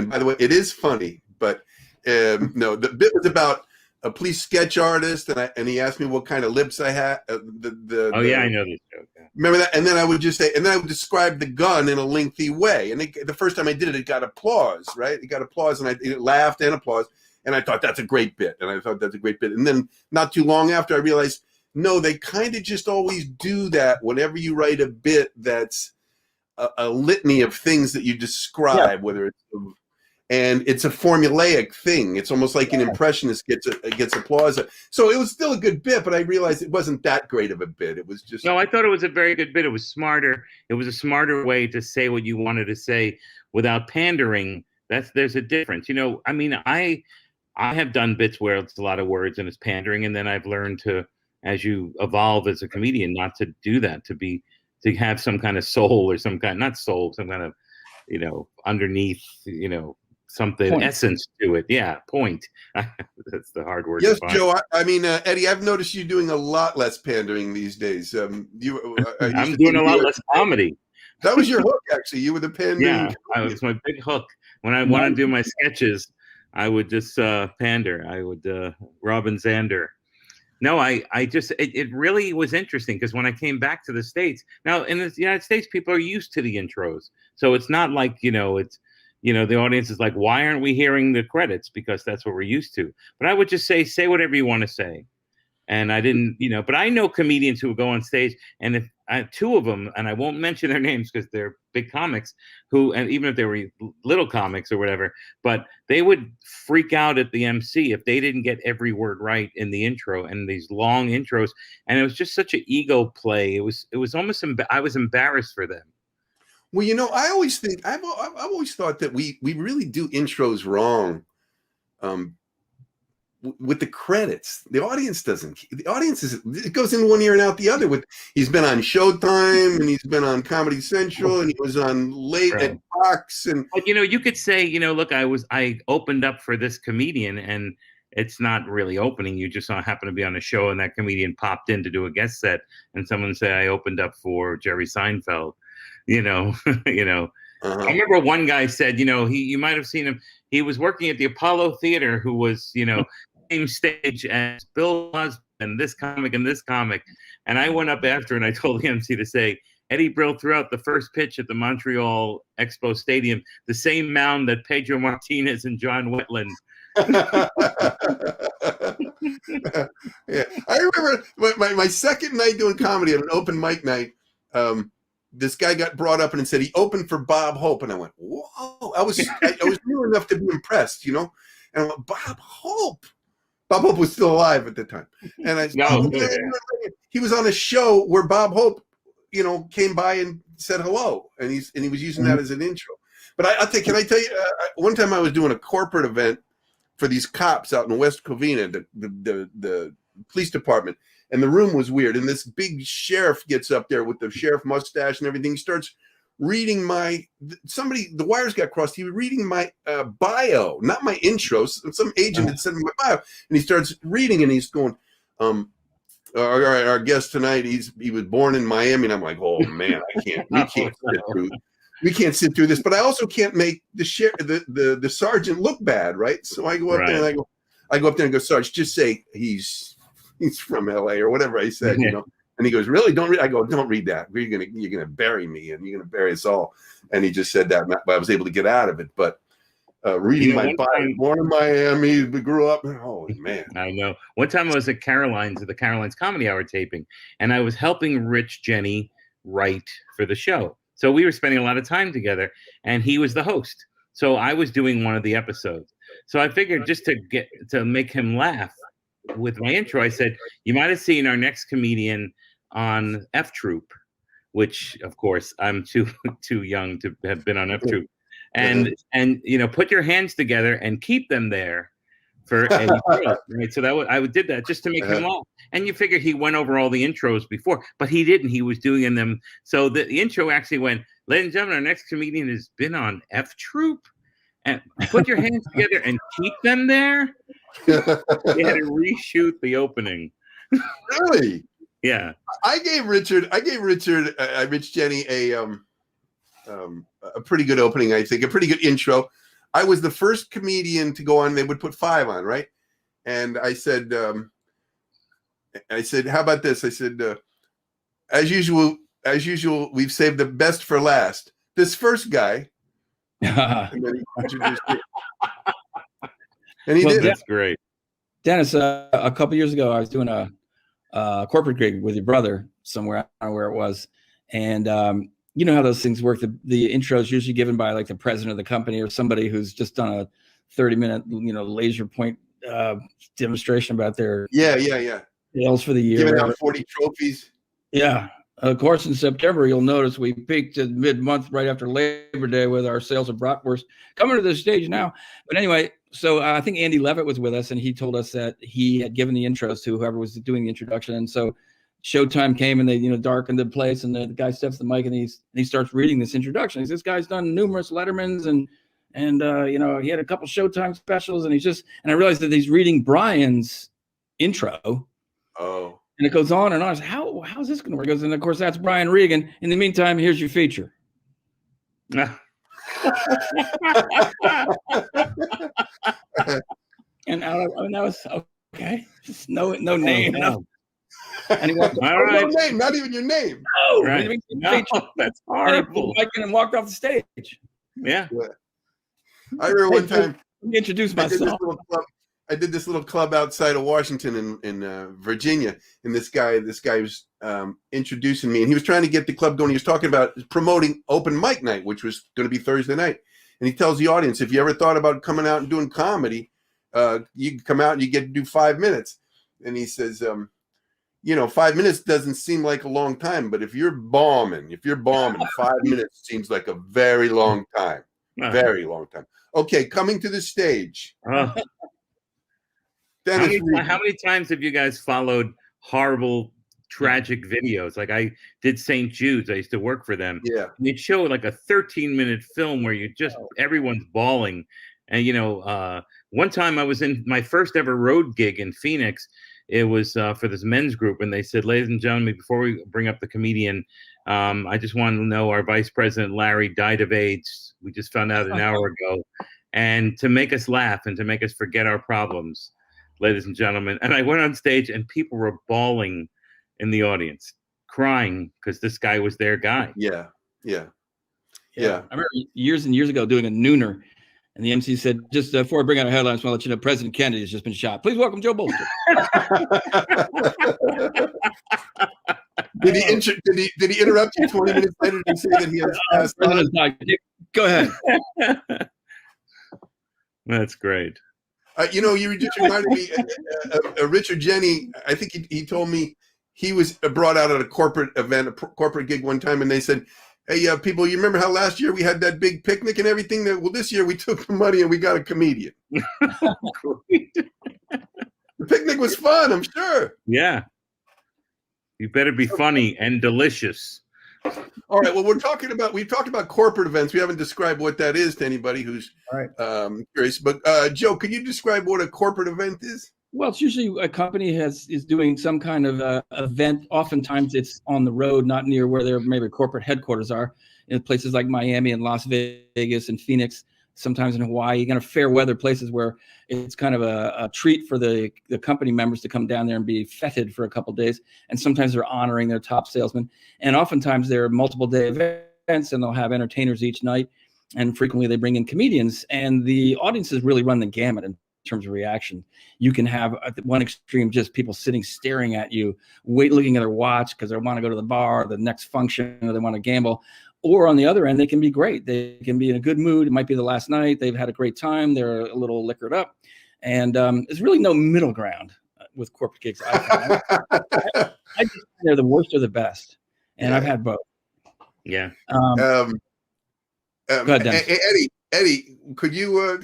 by the way, it is funny, but no, the bit was about a police sketch artist, and he asked me what kind of lips I had. I know this joke. Yeah. Remember that? And then I would just say, and then I would describe the gun in a lengthy way. And the first time I did it, it got applause, right? It got applause, and it laughed and applause. And I thought that's a great bit. And then not too long after, I realized, no, they kind of just always do that whenever you write a bit that's a litany of things that you describe, whether it's and it's a formulaic thing. It's almost like an impressionist gets applause. So it was still a good bit, but I realized it wasn't that great of a bit. It was just I thought it was a very good bit. It was smarter. It was a smarter way to say what you wanted to say without pandering. There's a difference. I have done bits where it's a lot of words and it's pandering, and then I've learned to, as you evolve as a comedian, not to do that, to have some kind of soul or some kind of, underneath, something point. Essence to it. Yeah. Point. That's the hard word. Yes, Joe. Eddie, I've noticed you doing a lot less pandering these days. I'm doing a lot less comedy. That was your hook, actually. You were the pandering. Yeah, it was my big hook. When I want to do my sketches, I would just pander. I would Robin Zander. No, it really was interesting because when I came back to the States, now in the United States, people are used to the intros. So it's not like, it's, the audience is like, why aren't we hearing the credits? Because that's what we're used to. But I would just say whatever you want to say. And I didn't, but I know comedians who would go on stage, and if two of them, and I won't mention their names because they're big comics and even if they were little comics or whatever, but they would freak out at the MC if they didn't get every word right in the intro and these long intros. And it was just such an ego play. It was almost, I was embarrassed for them. Well, I always think, I've always thought that we really do intros wrong. With the credits, the audience doesn't. The audience it goes in one ear and out the other. He's been on Showtime and he's been on Comedy Central and he was on late at Fox and. But you could say, look, I opened up for this comedian and it's not really opening. You just happen to be on a show and that comedian popped in to do a guest set and someone say I opened up for Jerry Seinfeld. I remember one guy said, you might have seen him. He was working at the Apollo Theater, who was, same stage as Bill Cosby and this comic and this comic. And I went up after and I told the MC to say, Eddie Brill threw out the first pitch at the Montreal Expo Stadium, the same mound that Pedro Martinez and John Wetland. Yeah, I remember my second night doing comedy at an open mic night. This guy got brought up and said he opened for Bob Hope, and I went, "Whoa!" I was new enough to be impressed, And I went, "Bob Hope." Bob Hope was still alive at the time, and I he was on a show where Bob Hope, came by and said hello, and he was using that as an intro. But can I tell you? One time I was doing a corporate event for these cops out in West Covina, the police department. And the room was weird. And this big sheriff gets up there with the sheriff mustache and everything. He starts reading the wires got crossed. He was reading my bio, not my intro. Some agent had sent me my bio. And he starts reading and he's going, our guest tonight, he was born in Miami. And I'm like, oh man, we can't sit through this. But I also can't make the sergeant look bad, right? So I go up there and I go up there and go, Sarge, just say he's from LA or whatever I said, And he goes, really? Don't read. I go, don't read that. You're gonna bury me, and you're gonna bury us all. And he just said that, but I was able to get out of it. But reading my bio, born in Miami, we grew up. Holy man! I know. One time I was at the Caroline's Comedy Hour taping, and I was helping Rich Jenny write for the show. So we were spending a lot of time together, and he was the host. So I was doing one of the episodes. So I figured just to make him laugh with my intro, I said, you might have seen our next comedian on F Troop, which of course I'm too young to have been on F Troop. And put your hands together and keep them there for a show, right? So I did that just to make him laugh. And you figure he went over all the intros before, but he didn't. He was doing them. So the intro actually went, ladies and gentlemen, our next comedian has been on F Troop. And put your hands together and keep them there. They had to reshoot the opening. Really? Yeah. I gave Rich Jenny a pretty good opening, I think, a pretty good intro. I was the first comedian to go on. They would put 5 on, right? And I said, how about this? I said, as usual, we've saved the best for last. This first guy. And then he introduced it. And he did. That's great. Dennis, a couple years ago, I was doing a corporate gig with your brother somewhere. I don't know where it was. And you know how those things work. The intro is usually given by like the president of the company or somebody who's just done a 30-minute, laser point demonstration about their sales for the year. Giving out 40 trophies. Yeah. Of course, in September, you'll notice we peaked at mid-month right after Labor Day with our sales of bratwurst. Coming to this stage now. But anyway, so I think Andy Levitt was with us, and he told us that he had given the intros to whoever was doing the introduction. And so showtime came, and they darkened the place, and the guy steps the mic, and he starts reading this introduction. He says, this guy's done numerous Lettermans, and he had a couple Showtime specials, and I realized that he's reading Brian's intro. Oh. And it goes on and on. I said, how's this going to work? He goes, and of course, that's Brian Regan. In the meantime, here's your feature. And that was okay. Just no name. No. And he walked all right. No name, not even your name. No, right. No, that's horrible. And walked off the stage. Yeah. I remember one time. Introduced myself. I did this little club outside of Washington in Virginia, and this guy was introducing me, and he was trying to get the club going. He was talking about promoting open mic night, which was going to be Thursday night. And he tells the audience, if you ever thought about coming out and doing comedy, you can come out and you get to do 5 minutes. And he says, 5 minutes doesn't seem like a long time, but if you're bombing, 5 minutes seems like a very long time. Very long time. Okay, coming to the stage. How many times have you guys followed horrible, tragic videos? Like I did St. Jude's. I used to work for them. Yeah. And they'd show like a 13-minute film where everyone's bawling. And, one time I was in my first ever road gig in Phoenix. It was for this men's group. And they said, ladies and gentlemen, before we bring up the comedian, I just want to know our vice president, Larry, died of AIDS. We just found out an hour ago. And to make us laugh and to make us forget our problems, ladies and gentlemen. And I went on stage and people were bawling in the audience, crying because this guy was their guy. Yeah. I remember years and years ago doing a nooner, and the MC said, just before I bring out a headline, I just want to let you know President Kennedy has just been shot. Please welcome Joe Bolster. Did he interrupt you 20 minutes later and say that he has passed on? Go ahead. That's great. You just reminded me, Richard Jenny, I think he told me he was brought out at a corporate event, a corporate gig one time, and they said, hey, people, you remember how last year we had that big picnic and everything? Well, this year we took the money and we got a comedian. The picnic was fun, I'm sure. Yeah. You better be funny and delicious. All right. Well, we've talked about corporate events. We haven't described what that is to anybody who's curious. But Joe, could you describe what a corporate event is? Well, it's usually a company is doing some kind of event. Oftentimes, it's on the road, not near where their maybe corporate headquarters are, in places like Miami and Las Vegas and Phoenix. sometimes in Hawaii, kind of fair weather places where it's kind of a treat for the company members to come down there and be feted for a couple of days. And sometimes they're honoring their top salesmen. And oftentimes they're multiple day events, and they'll have entertainers each night. And frequently they bring in comedians, and the audiences really run the gamut in terms of reaction. You can have at one extreme just people sitting staring at you, looking at their watch because they want to go to the bar, the next function, or they want to gamble. Or on the other end, they can be great. They can be in a good mood. It might be the last night. They've had a great time. They're a little liquored up. And there's really no middle ground with corporate gigs. I just think they're the worst or the best. And I've had both. Yeah. Go ahead, Dennis. Eddie, could you?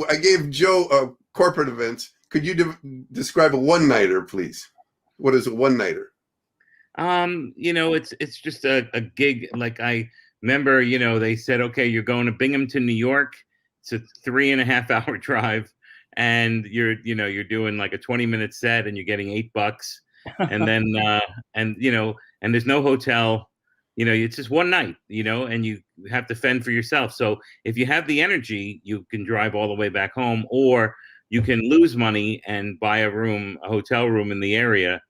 I gave Joe corporate events. Could you describe a one-nighter, please? What is a one-nighter? It's just a gig. Like I remember, they said, okay, you're going to Binghamton, New York. It's a 3.5 hour drive, and you're doing like a 20-minute set, and you're getting $8, and then and there's no hotel. It's just one night, and you have to fend for yourself. So if you have the energy, you can drive all the way back home, or you can lose money and buy a hotel room in the area,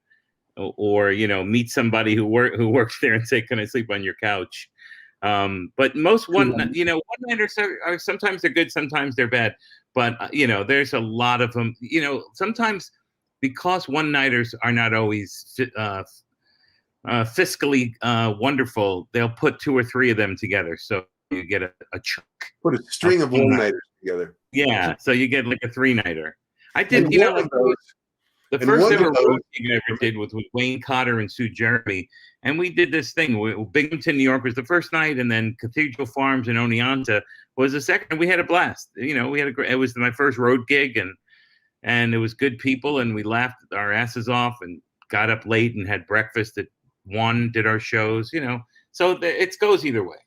or meet somebody who works there and say, "Can I sleep on your couch?" But most one-nighters are sometimes they're good, sometimes they're bad. But there's a lot of them. Sometimes because one-nighters are not always fiscally wonderful, they'll put 2 or 3 of them together, so you get a chunk. Put a string of one-nighters together. Yeah, so you get like a 3-nighter. I did, the and first ever road gig I ever did was with Wayne Cotter and Sue Jeremy, and we did this thing. Binghamton, New York was the first night, and then Cathedral Farms in Oneonta was the second. We had a blast. It was my first road gig, and it was good people, and we laughed our asses off and got up late and had breakfast at 1, did our shows, so it goes either way.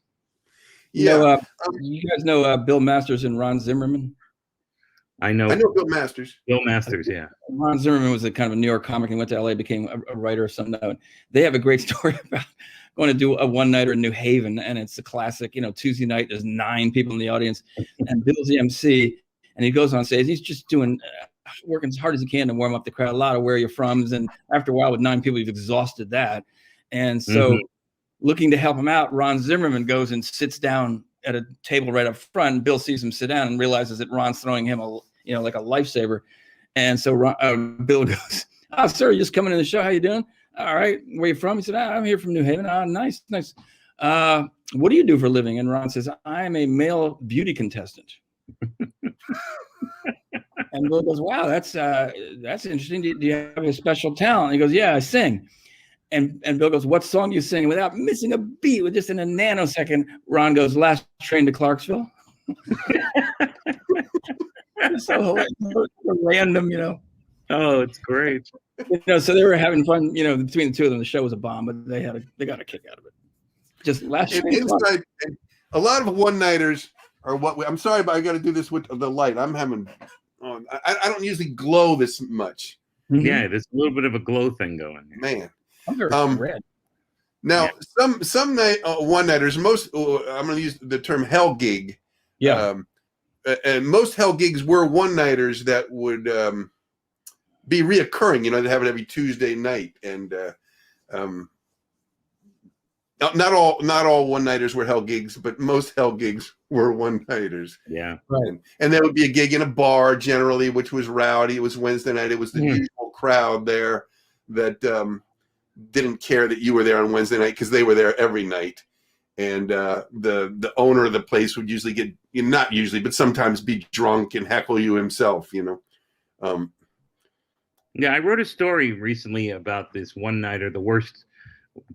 Yeah. You guys know Bill Masters and Ron Zimmerman? I know Bill Masters. Bill Masters, yeah. Ron Zimmerman was a kind of a New York comic and went to LA, became a writer or something. They have a great story about going to do a one-nighter in New Haven, and it's a classic, Tuesday night, there's 9 people in the audience, and Bill's the MC, and he goes on stage, he's just doing working as hard as he can to warm up the crowd, a lot of where you're from, and after a while with 9 people, you've exhausted that. And so looking to help him out, Ron Zimmerman goes and sits down at a table right up front. Bill sees him sit down and realizes that Ron's throwing him like a lifesaver. And so Bill goes, "Oh, sir, you just coming in the show. How you doing? All right. Where you from?" He said, "I'm here from New Haven." "Ah, nice. What do you do for a living?" And Ron says, "I am a male beauty contestant." And Bill goes, "Wow, that's interesting. Do you have a special talent?" He goes, "Yeah, I sing." And Bill goes, "What song do you sing?" Without missing a beat, with just in a nanosecond, Ron goes, "Last Train to Clarksville." So random, Oh, it's great. So they were having fun, between the two of them. The show was a bomb, but they got a kick out of it. Just last train. Inside, a lot of one-nighters are I'm sorry, but I got to do this with the light. I'm having. I don't usually glow this much. Mm-hmm. Yeah, there's a little bit of a glow thing going here. Man. I'm very red. Now, some night one-nighters, most I'm going to use the term hell gig. Yeah. And most hell gigs were one-nighters that would be reoccurring. They'd have it every Tuesday night, and not all one-nighters were hell gigs, but most hell gigs were one-nighters. Yeah. Right. And there would be a gig in a bar generally, which was rowdy. It was Wednesday night. It was the usual crowd there that didn't care that you were there on Wednesday night because they were there every night. And the owner of the place would usually get, not usually, but sometimes be drunk and heckle you himself, Yeah, I wrote a story recently about this one-nighter, the worst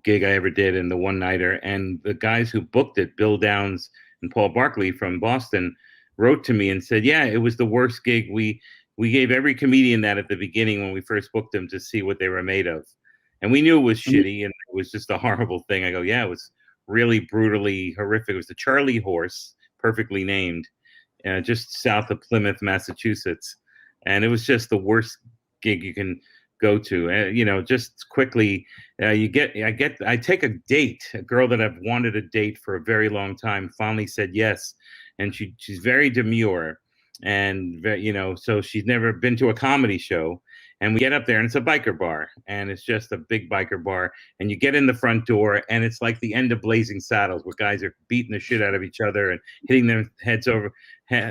gig I ever did in the one-nighter. And the guys who booked it, Bill Downs and Paul Barkley from Boston, wrote to me and said, yeah, it was the worst gig. We gave every comedian that at the beginning when we first booked them to see what they were made of. And we knew it was shitty and it was just a horrible thing. I go, yeah, it was really brutally horrific. It was the Charlie Horse, perfectly named, just south of Plymouth, Massachusetts. And it was just the worst gig you can go to. You know, just quickly, I take a date. A girl that I've wanted a date for a very long time finally said yes, and she's very demure, and you know, so she's never been to a comedy show. And we get up there, and it's a biker bar, and it's just a big biker bar. And you get in the front door, and it's like the end of Blazing Saddles, where guys are beating the shit out of each other and hitting their heads over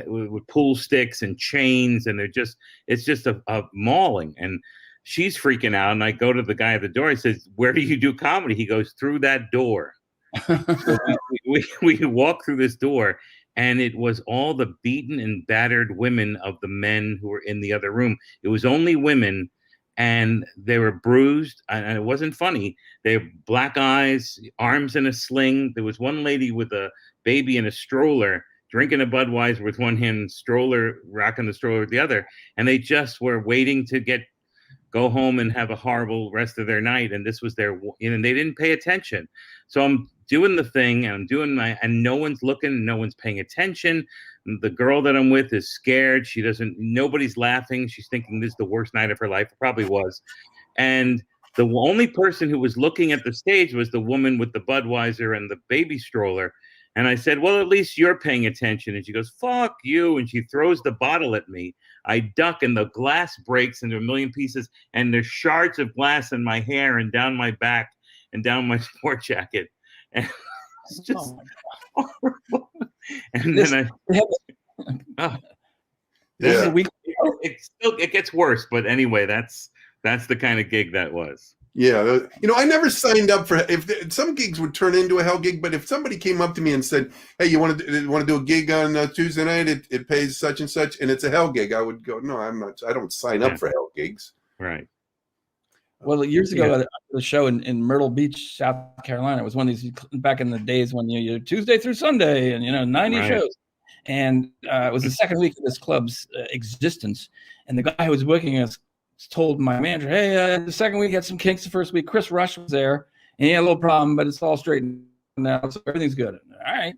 with pool sticks and chains, and it's just a mauling. And she's freaking out, and I go to the guy at the door. He says, "Where do you do comedy?" He goes, "Through that door." So we walk through this door, and it was all the beaten and battered women of the men who were in the other room. It was only women, and they were bruised, and it wasn't funny. They had black eyes, arms in a sling. There was one lady with a baby in a stroller, drinking a Budweiser with one hand, rocking the stroller with the other, and they just were waiting to go home and have a horrible rest of their night. And this was their, you know, they didn't pay attention. So I'm doing the thing, and I'm doing and no one's looking, no one's paying attention. The girl that I'm with is scared. Nobody's laughing. She's thinking this is the worst night of her life. It probably was. And the only person who was looking at the stage was the woman with the Budweiser and the baby stroller. And I said, "Well, at least you're paying attention." And she goes, "Fuck you." And she throws the bottle at me. I duck, and the glass breaks into a million pieces, and there's shards of glass in my hair and down my back and down my sport jacket. And it's just horrible. And then it gets worse. But anyway, that's the kind of gig that was. Yeah, you know, I never signed up for. Some gigs would turn into a hell gig, but if somebody came up to me and said, "Hey, you want to do a gig on Tuesday night? It pays such and such, and it's a hell gig," I would go, "No, I'm not. I don't sign up for hell gigs." Right. Well, years ago, at the show in Myrtle Beach, South Carolina, it was one of these back in the days when you Tuesday through Sunday, and 90 shows, and it was the second week of this club's existence, and the guy who was working us told my manager, "Hey, the second week had some kinks. The first week, Chris Rush was there, and he had a little problem, but it's all straightened now, so everything's good." All right.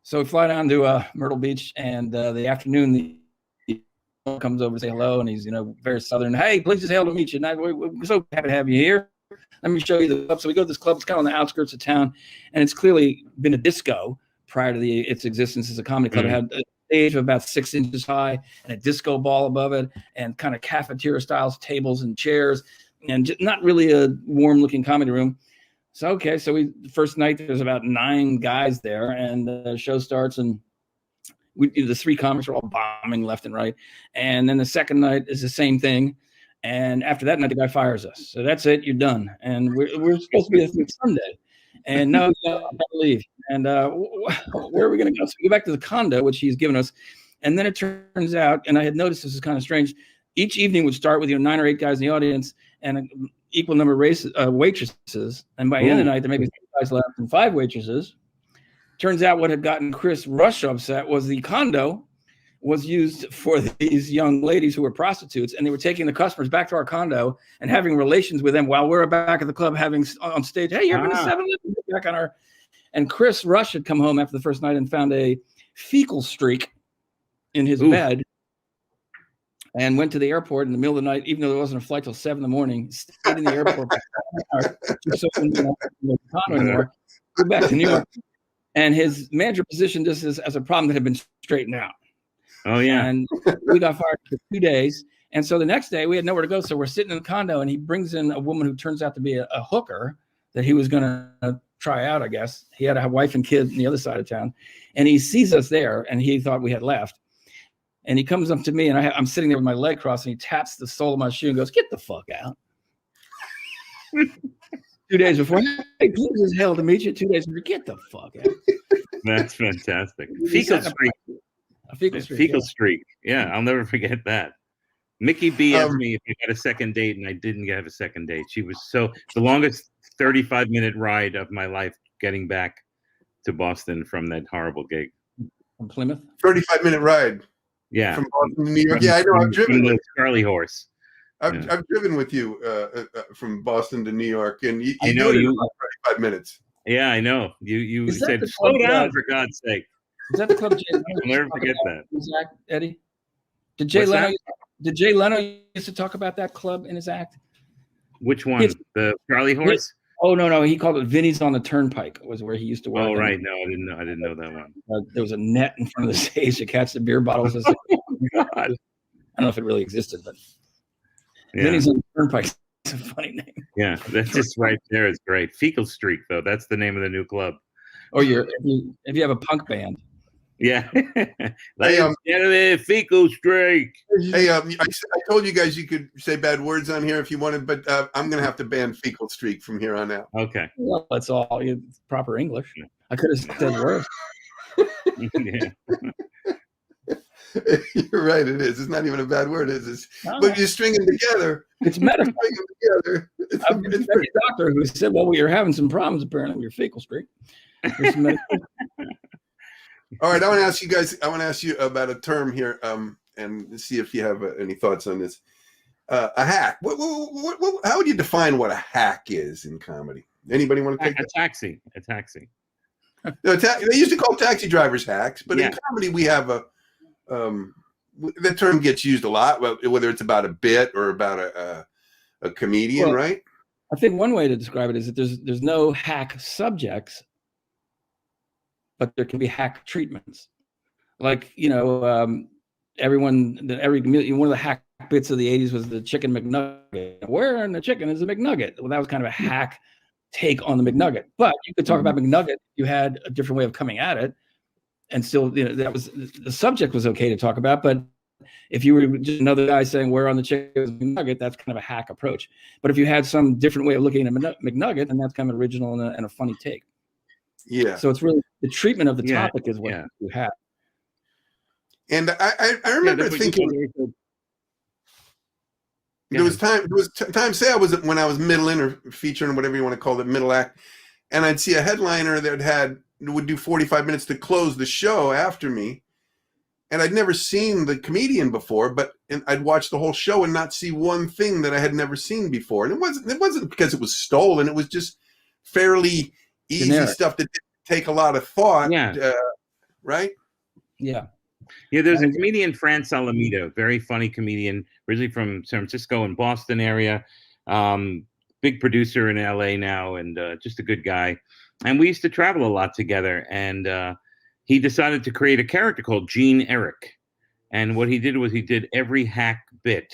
So we fly down to Myrtle Beach, and the afternoon, the comes over to say hello, and he's very southern. "Hey, pleased as hell to meet you. We're so happy to have you here. Let me show you the club." So we go to this club. It's kind of on the outskirts of town, and it's clearly been a disco prior to its existence as a comedy club. It had a stage of about 6 inches high and a disco ball above it, and kind of cafeteria styles tables and chairs, and just not really a warm looking comedy room. So the first night there's about 9 guys there, and the show starts, and the 3 comics are all bombing left and right. And then the second night is the same thing. And after that night, the guy fires us. So that's it. You're done. And we're supposed to be there through Sunday. And no, you gotta leave. And where are we going to go? So we go back to the condo, which he's given us. And then it turns out, and I had noticed this is kind of strange, each evening would start with 9 or 8 guys in the audience and an equal number of waitresses. And by the end of the night, there may be 3 guys left and 5 waitresses. Turns out what had gotten Chris Rush upset was the condo was used for these young ladies who were prostitutes, and they were taking the customers back to our condo and having relations with them while we're back at the club having on stage. "Hey, you're going to 7-Eleven?" Back on our. And Chris Rush had come home after the first night and found a fecal streak in his bed, and went to the airport in the middle of the night, even though there wasn't a flight till 7 a.m. Stayed in the airport anymore. Go back to New York. And his manager positioned this as a problem that had been straightened out. Oh, yeah. And we got fired for 2 days. And so the next day we had nowhere to go. So we're sitting in the condo, and he brings in a woman who turns out to be a hooker that he was going to try out, I guess. He had a wife and kid on the other side of town. And he sees us there, and he thought we had left. And he comes up to me, and I'm sitting there with my leg crossed, and he taps the sole of my shoe and goes, "Get the fuck out." 2 days before, "Hey, pleased as hell to meet you." 2 days before, "Get the fuck out." That's fantastic. Fecal streak. A fecal streak. Yeah, I'll never forget that. Mickey B asked me if we had a second date, and I didn't have a second date. She was the longest 35-minute ride of my life getting back to Boston from that horrible gig. From Plymouth? 35-minute ride. Yeah. From Boston to New York. Yeah, I know. I've driven with Charlie Horse. I've driven with you from Boston to New York, and you I know do it you in about 35 minutes. Yeah, I know. You said, "Slow down, for God's sake." Is that the club Jay Leno I'll never forget that. Act, Eddie? Did Jay Leno used to talk about that club in his act? Which one? It's- The Charlie horse? Oh no, he called it Vinny's on the Turnpike. Was where he used to work. Oh right, no, I didn't know that one. There was a net in front of the stage to catch the beer bottles. God. I don't know if it really existed, but Yeah. Vinny's on the Turnpike. It's a funny name. Yeah, that's just right there is great. Fecal Streak, though, that's the name of the new club. Or if you have a punk band. Yeah. Ladies and gentlemen, Fecal Streak. Hey, I told you guys you could say bad words on here if you wanted, but I'm going to have to ban fecal streak from here on out. Okay. Well, that's all. It's proper English. I could have said worse. Yeah. You're right. It is. It's not even a bad word, is it? No. But you string them together. It's metaphor. String them together. I've been a doctor who said, "Well, you're having some problems apparently with your fecal streak." All right, I want to ask you guys. I want to ask you about a term here, and see if you have any thoughts on this. A hack. How would you define what a hack is in comedy? Anybody want to take A taxi. No, they used to call taxi drivers hacks, but Yeah. in comedy we have the term gets used a lot, whether it's about a bit or about a comedian, Well, right? I think one way to describe it is that there's no hack subjects, but there can be hack treatments. Like every one of the hack bits of the 80s was the chicken McNugget. Where in the chicken is a McNugget? Well, that was kind of a hack take on the McNugget. But you could talk about McNugget. You had a different way of coming at it, and still, that was the subject was okay to talk about. But if you were just another guy saying where on the chicken is a McNugget, that's kind of a hack approach. But if you had some different way of looking at a McNugget, then that's kind of original and a funny take. Yeah. So it's really the treatment of the topic is what you have. And I remember thinking there was time. Say when I was middling or featuring, whatever you want to call it, middle act, and I'd see a headliner that would do 45 minutes to close the show after me, and I'd never seen the comedian before, but I'd watch the whole show and not see one thing that I had never seen before. And it wasn't because it was stolen; it was just fairly easy generic stuff that didn't take a lot of thought. Yeah. Right. Yeah. Yeah, there's a comedian, Fran Salamito, very funny comedian, originally from San Francisco and Boston area, big producer in LA now, and just a good guy. And we used to travel a lot together, and he decided to create a character called Gene Eric. And what he did was he did every hack bit,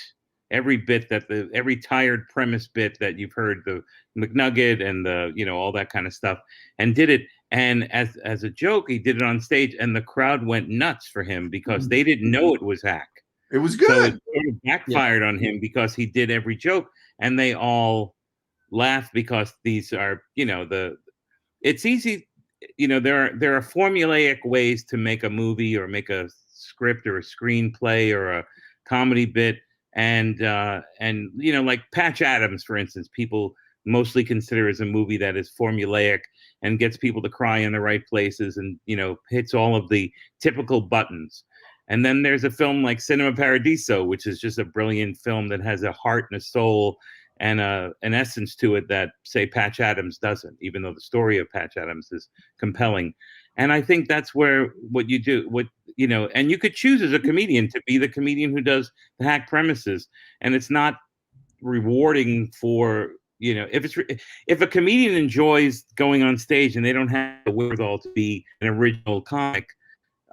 every tired premise bit that you've heard, the McNugget and all that kind of stuff, and did it. And as a joke, he did it on stage, and the crowd went nuts for him because they didn't know it was hack. It was good. So it sort of backfired on him because he did every joke, and they all laughed because these are, it's easy, there are formulaic ways to make a movie or make a script or a screenplay or a comedy bit, and like Patch Adams, for instance, people mostly consider as a movie that is formulaic and gets people to cry in the right places and, hits all of the typical buttons. And then there's a film like Cinema Paradiso, which is just a brilliant film that has a heart and a soul and an essence to it that, say, Patch Adams doesn't, even though the story of Patch Adams is compelling. And I think that's where what you do, and you could choose as a comedian to be the comedian who does the hack premises. And it's not rewarding for, if a comedian enjoys going on stage and they don't have the wherewithal to be an original comic,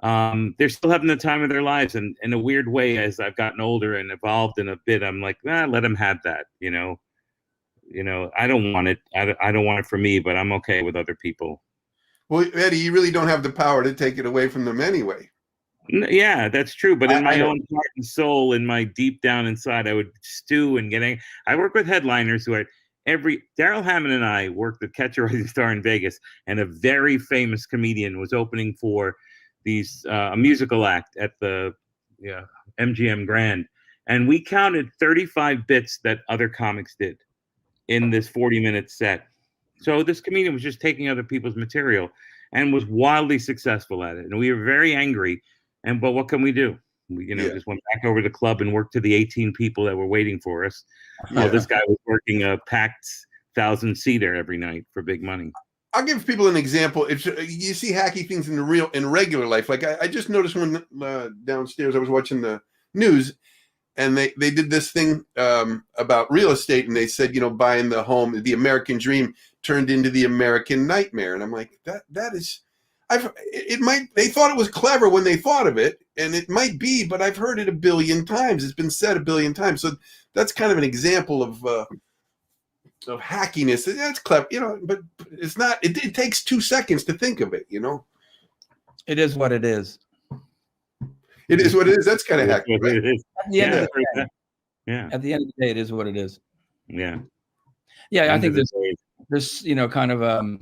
they're still having the time of their lives. And in a weird way, as I've gotten older and evolved in a bit, I'm like, let them have that. I don't want it. I don't want it for me, but I'm okay with other people. Well, Eddie, you really don't have the power to take it away from them anyway. Yeah, that's true. But in my own heart and soul, in my deep down inside, I would stew and getting. I work with headliners who are Daryl Hammond and I worked at Catch a Rising Star in Vegas, and a very famous comedian was opening for a musical act at the MGM Grand, and we counted 35 bits that other comics did in this 40-minute set. So this comedian was just taking other people's material and was wildly successful at it, and we were very angry. But what can we do? We, just went back over to the club and worked to the 18 people that were waiting for us. While this guy was working a packed 1,000-seater every night for big money. I'll give people an example. If you see hacky things in regular life, like I just noticed when downstairs I was watching the news, and they did this thing about real estate, and they said, you know, buying the home, the American dream turned into the American nightmare. And I'm like, that is, they thought it was clever when they thought of it, and it might be, but I've heard it a billion times. It's been said a billion times. So that's kind of an example of hackiness. That's clever, you know, but it's not, it takes 2 seconds to think of it, you know? It is what it is. It is what it is. That's kind of hacky, right? It is. At the end Yeah. of the day, Yeah. at the end of the day, it is what it is. Yeah. Yeah, I End think of the day. there's you know, kind of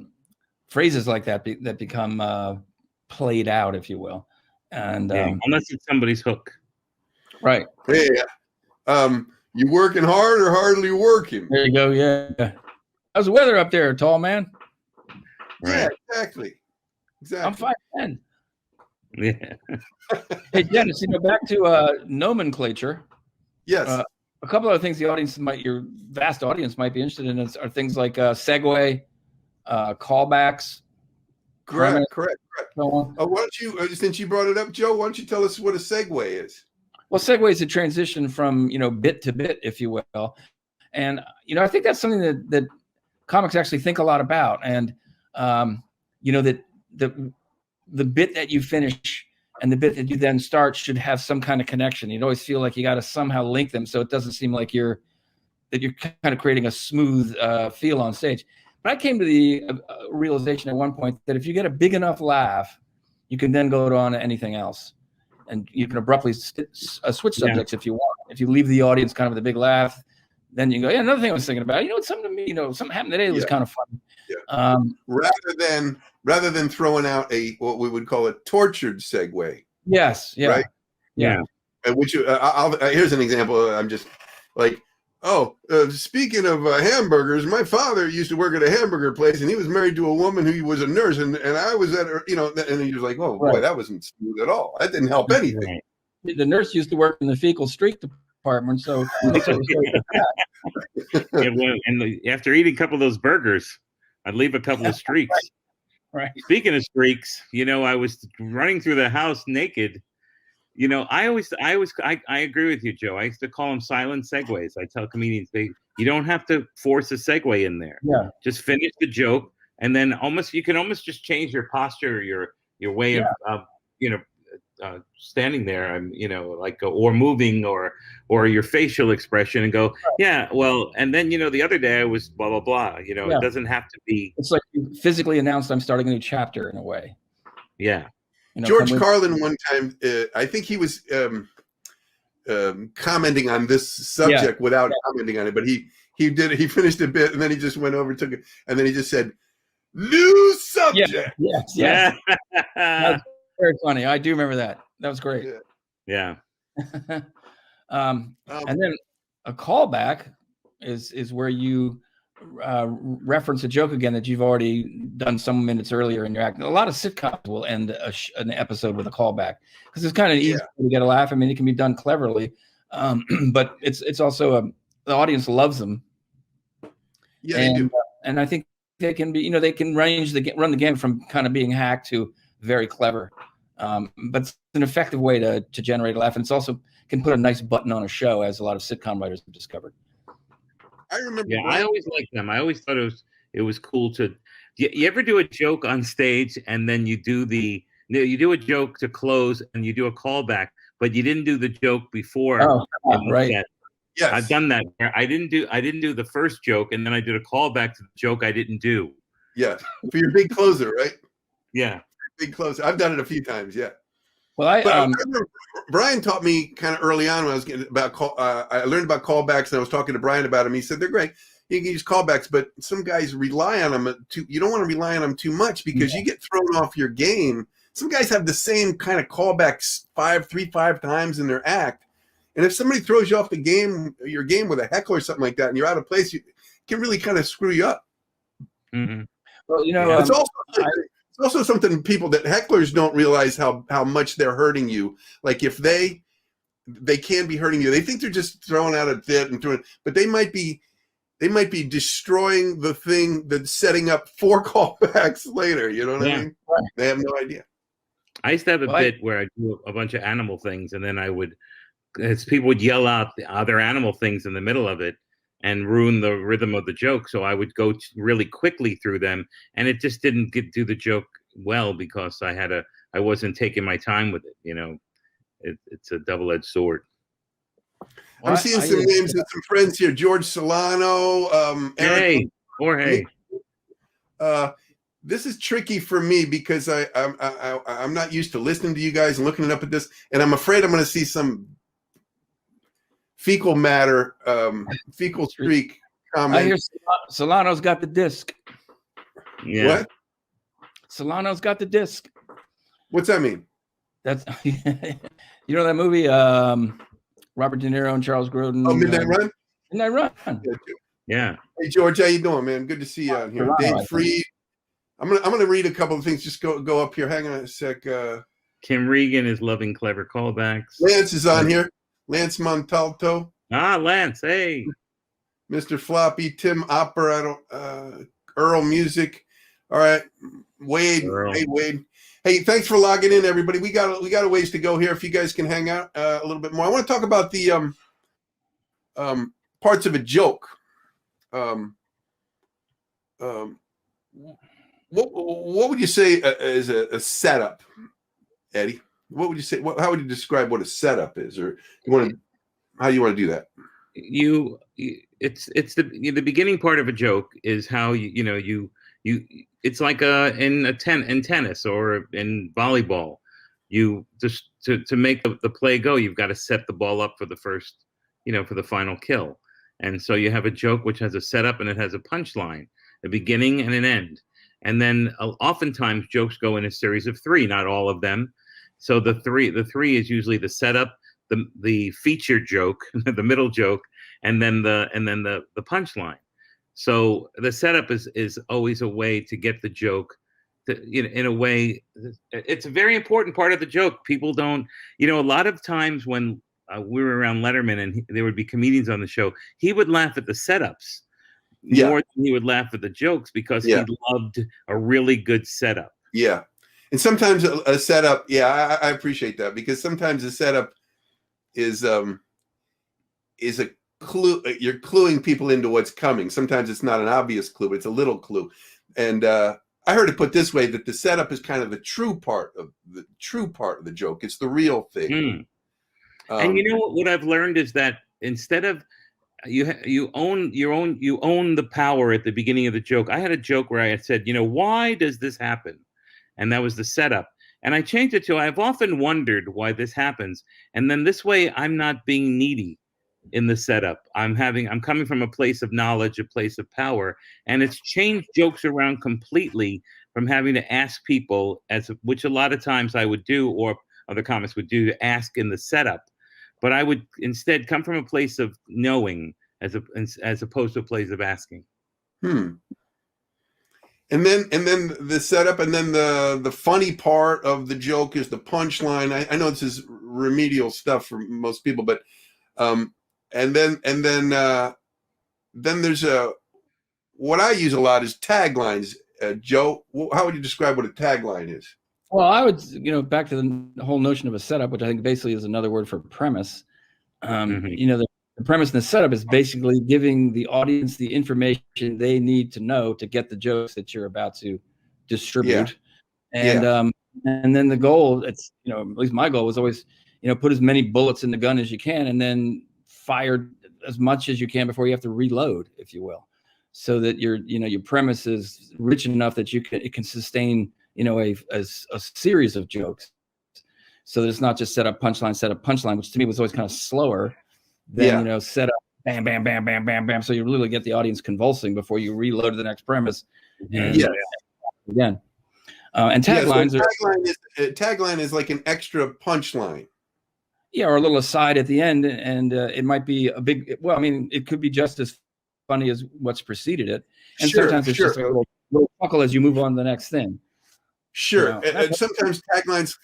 phrases like that that become played out, if you will. And Yeah, unless it's somebody's hook. right. Hey, you working hard or hardly working? There you go. Yeah. How's the weather up there, tall man? Yeah, Right. exactly. I'm 5'10". Yeah. Hey, Dennis, you know, back to nomenclature. Yes. A couple other things your vast audience might be interested in are things like segue, callbacks. correct. So on. Why don't you, since you brought it up, Joe, why don't you tell us what a segue is? Well, segue is a transition from, you know, bit to bit, if you will. And, you know, I think that's something that comics actually think a lot about. And, you know, that the bit that you finish and the bit that you then start should have some kind of connection. You'd always feel like you got to somehow link them, so it doesn't seem like you're kind of creating a smooth feel on stage. But I came to the realization at one point that if you get a big enough laugh, you can then go on to anything else, and you can abruptly switch subjects if you want. If you leave the audience kind of with a big laugh, then you go, yeah, another thing I was thinking about, you know, it's something to me, you know, something happened today that was kind of fun. Yeah. Rather than throwing out what we would call a tortured segue. Yes. Yeah. Right? Yeah. Which here's an example. I'm just like, speaking of hamburgers, my father used to work at a hamburger place, and he was married to a woman who was a nurse, and I was at her, you know, and he was like, oh boy, that wasn't smooth at all. That didn't help anything. Right. The nurse used to work in the fecal streak department, so after eating a couple of those burgers, I'd leave a couple of streaks. Right. Speaking of streaks, you know, I was running through the house naked. You know, I agree with you, Joe. I used to call them silent segues. I tell comedians you don't have to force a segue in there. Yeah. Just finish the joke, and then you can almost just change your posture, your way of you know, standing there, and you know, like or moving or your facial expression, and go, yeah, well, and then you know, the other day I was blah blah blah. You know, it doesn't have to be. It's like you physically announced I'm starting a new chapter in a way. Yeah. You know, George Carlin one time, I think he was commenting on this subject without commenting on it, but he finished a bit, and then he just went over, took it, and then he just said, "New subject." Yes. That's very funny. I do remember that. That was great. Yeah. And then a callback is where you reference a joke again that you've already done some minutes earlier in your act. A lot of sitcoms will end an episode with a callback because it's kind of easy to get a laugh. I mean, it can be done cleverly, but it's also the audience loves them. Yeah, they do. And I think they can be, you know, they can run the gamut from kind of being hacked to very clever. But it's an effective way to generate a laugh, and it's also can put a nice button on a show, as a lot of sitcom writers have discovered. I remember. Yeah, I always liked them. I always thought it was cool to. You ever do a joke on stage and then you do a joke to close and you do a callback, but you didn't do the joke before. Right. Yes. I've done that. I didn't do the first joke, and then I did a callback to the joke I didn't do. Yeah, for your big closer, right? Yeah, big closer. I've done it a few times. Yeah. Well, I remember Brian taught me kind of early on when I was getting about I learned about callbacks, and I was talking to Brian about them. He said they're great. You can use callbacks, but some guys rely on them you don't want to rely on them too much because you get thrown off your game. Some guys have the same kind of callbacks 5 times in their act, and if somebody throws you off your game with a heckle or something like that, and you're out of place, it can really kind of screw you up. Mm-hmm. Well, you know, it's also something that hecklers don't realize how much they're hurting you. Like if they can be hurting you, they think they're just throwing out a bit and throwing, but they might be destroying the thing that's setting up 4 callbacks later. You know what I mean? Right. They have no idea. I used to have a bit where I do a bunch of animal things, and then I would as people would yell out the other animal things in the middle of it and ruin the rhythm of the joke. So I would go really quickly through them, and it just didn't do the joke well because I wasn't taking my time with it. You know, it's a double-edged sword. Well, I'm seeing some names of some friends here. George Solano, Eric. Jorge. This is tricky for me because I'm not used to listening to you guys and looking up at this, and I'm afraid I'm going to see some fecal matter, fecal streak comment. I hear Solano's got the disc. Yeah. What? Solano's got the disc. What's that mean? That's you know that movie, Robert De Niro and Charles Grodin. Oh, Midnight Run. Midnight Run. Yeah. Hey George, how you doing, man? Good to see you on here. Dave Freed. I'm gonna read a couple of things. Just go up here. Hang on a sec. Kim Regan is loving clever callbacks. Lance is on here. Lance Montalto. Ah, Lance. Hey. Mr. Floppy, Tim Opera, Earl Music. All right, Wade. Earl. Hey, Wade. Hey, thanks for logging in, everybody. We got a ways to go here. If you guys can hang out a little bit more, I want to talk about the parts of a joke. What would you say is a setup, Eddie? What would you say? How would you describe what a setup is, or how do you want to do that? It's the beginning part of a joke is how you it's like in tennis or in volleyball. You just to make the play go, you've got to set the ball up for the first, for the final kill. And so you have a joke which has a setup and it has a punchline, a beginning and an end. And then oftentimes jokes go in a series of three, not all of them. So the three is usually the setup, the feature joke, the middle joke, and then the punchline. So the setup is always a way to get the joke to, in a way. It's a very important part of the joke. People don't, a lot of times when we were around Letterman and there would be comedians on the show, he would laugh at the setups more than he would laugh at the jokes because he loved a really good setup. Yeah. And sometimes a setup, I appreciate that, because sometimes a setup is a clue. You're cluing people into what's coming. Sometimes it's not an obvious clue, but it's a little clue. And I heard it put this way, that the setup is kind of the true part of the joke. It's the real thing. And what I've learned is that instead of you own the power at the beginning of the joke. I had a joke where I had said, why does this happen? And that was the setup. And I changed it to, I've often wondered why this happens. And then this way I'm not being needy in the setup. I'm coming from a place of knowledge, a place of power. And it's changed jokes around completely from having to ask people, which a lot of times I would do, or other comics would do, to ask in the setup. But I would instead come from a place of knowing as opposed to a place of asking. And then the setup, and then the funny part of the joke is the punchline. I know this is remedial stuff for most people, but and then there's what I use a lot is taglines. Joe, how would you describe what a tagline is? Well, I would, back to the whole notion of a setup, which I think basically is another word for premise. The premise and the setup is basically giving the audience the information they need to know to get the jokes that you're about to distribute. And then the goal, it's, at least my goal was always, put as many bullets in the gun as you can, and then fire as much as you can before you have to reload, if you will, so that your premise is rich enough that it can sustain, a series of jokes. So that it's not just set up punchline, which to me was always kind of slower than, set up, bam, bam, bam, bam, bam, bam. So you really get the audience convulsing before you reload to the next premise. And again. And taglines tagline is like an extra punchline. Yeah, or a little aside at the end. And it might be a big, it could be just as funny as what's preceded it. And sometimes it's just a little chuckle as you move on to the next thing. Sure. And sometimes taglines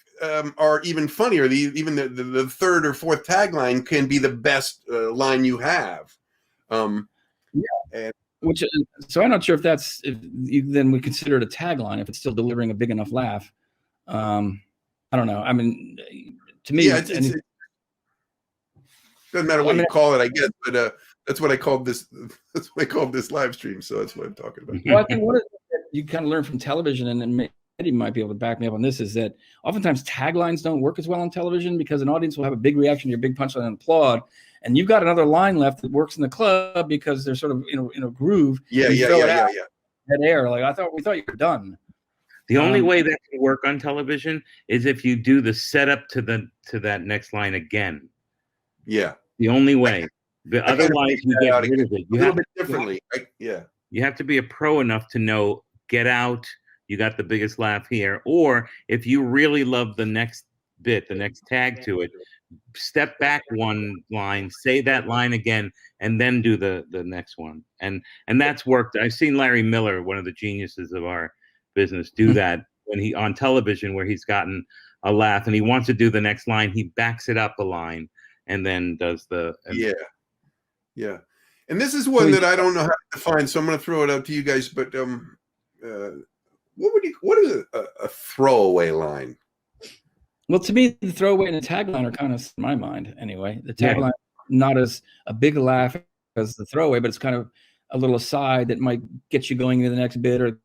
are even funnier. Even the third or fourth tagline can be the best line you have. So I'm not sure if you then would consider it a tagline if it's still delivering a big enough laugh. I don't know. I mean, to me, Doesn't matter Well, what I mean, you call it, I guess, but that's what I called this. That's what I called this live stream. So that's what I'm talking about. well, I think one of the things that you kind of learn from television, and Eddie might be able to back me up on this, is that oftentimes taglines don't work as well on television because an audience will have a big reaction to your big punchline and applaud, and you've got another line left that works in the club because they're sort of in a groove. Yeah, and you yeah, throw yeah, it yeah, out yeah. Dead air. Like we thought you were done. The only way that can work on television is if you do the setup to that next line again. Yeah. The only way. Otherwise, you get rid of it. A little bit differently. Yeah. You have to be a pro enough to know, get out, you got the biggest laugh here. Or if you really love the next bit, the next tag to it, step back one line, say that line again, and then do the next one. And that's worked. I've seen Larry Miller, one of the geniuses of our business, do that when he on television where he's gotten a laugh and he wants to do the next line, he backs it up a line and then does the yeah. And this is one that I don't know how to define, so I'm going to throw it out to you guys. But what is a throwaway line? Well, to me, the throwaway and the tagline are kind of, in my mind anyway. The tagline not as a big laugh as the throwaway, but it's kind of a little aside that might get you going into the next bit or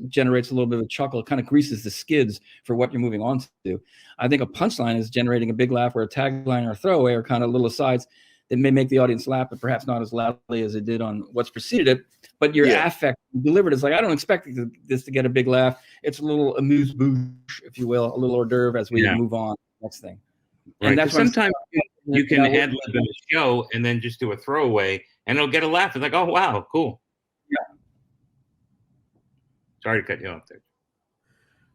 generates a little bit of a chuckle. It kind of greases the skids for what you're moving on to. I think a punchline is generating a big laugh, where a tagline or a throwaway are kind of little asides that may make the audience laugh, but perhaps not as loudly as it did on what's preceded it. But your affect delivered is like, I don't expect this to get a big laugh. It's a little amuse-bouche, if you will, a little hors d'oeuvre as we move on to the next thing. Right. And that's sometimes you can ad-lib in the show and then just do a throwaway, and it'll get a laugh. It's like, oh, wow, cool. Yeah. Sorry to cut you off there.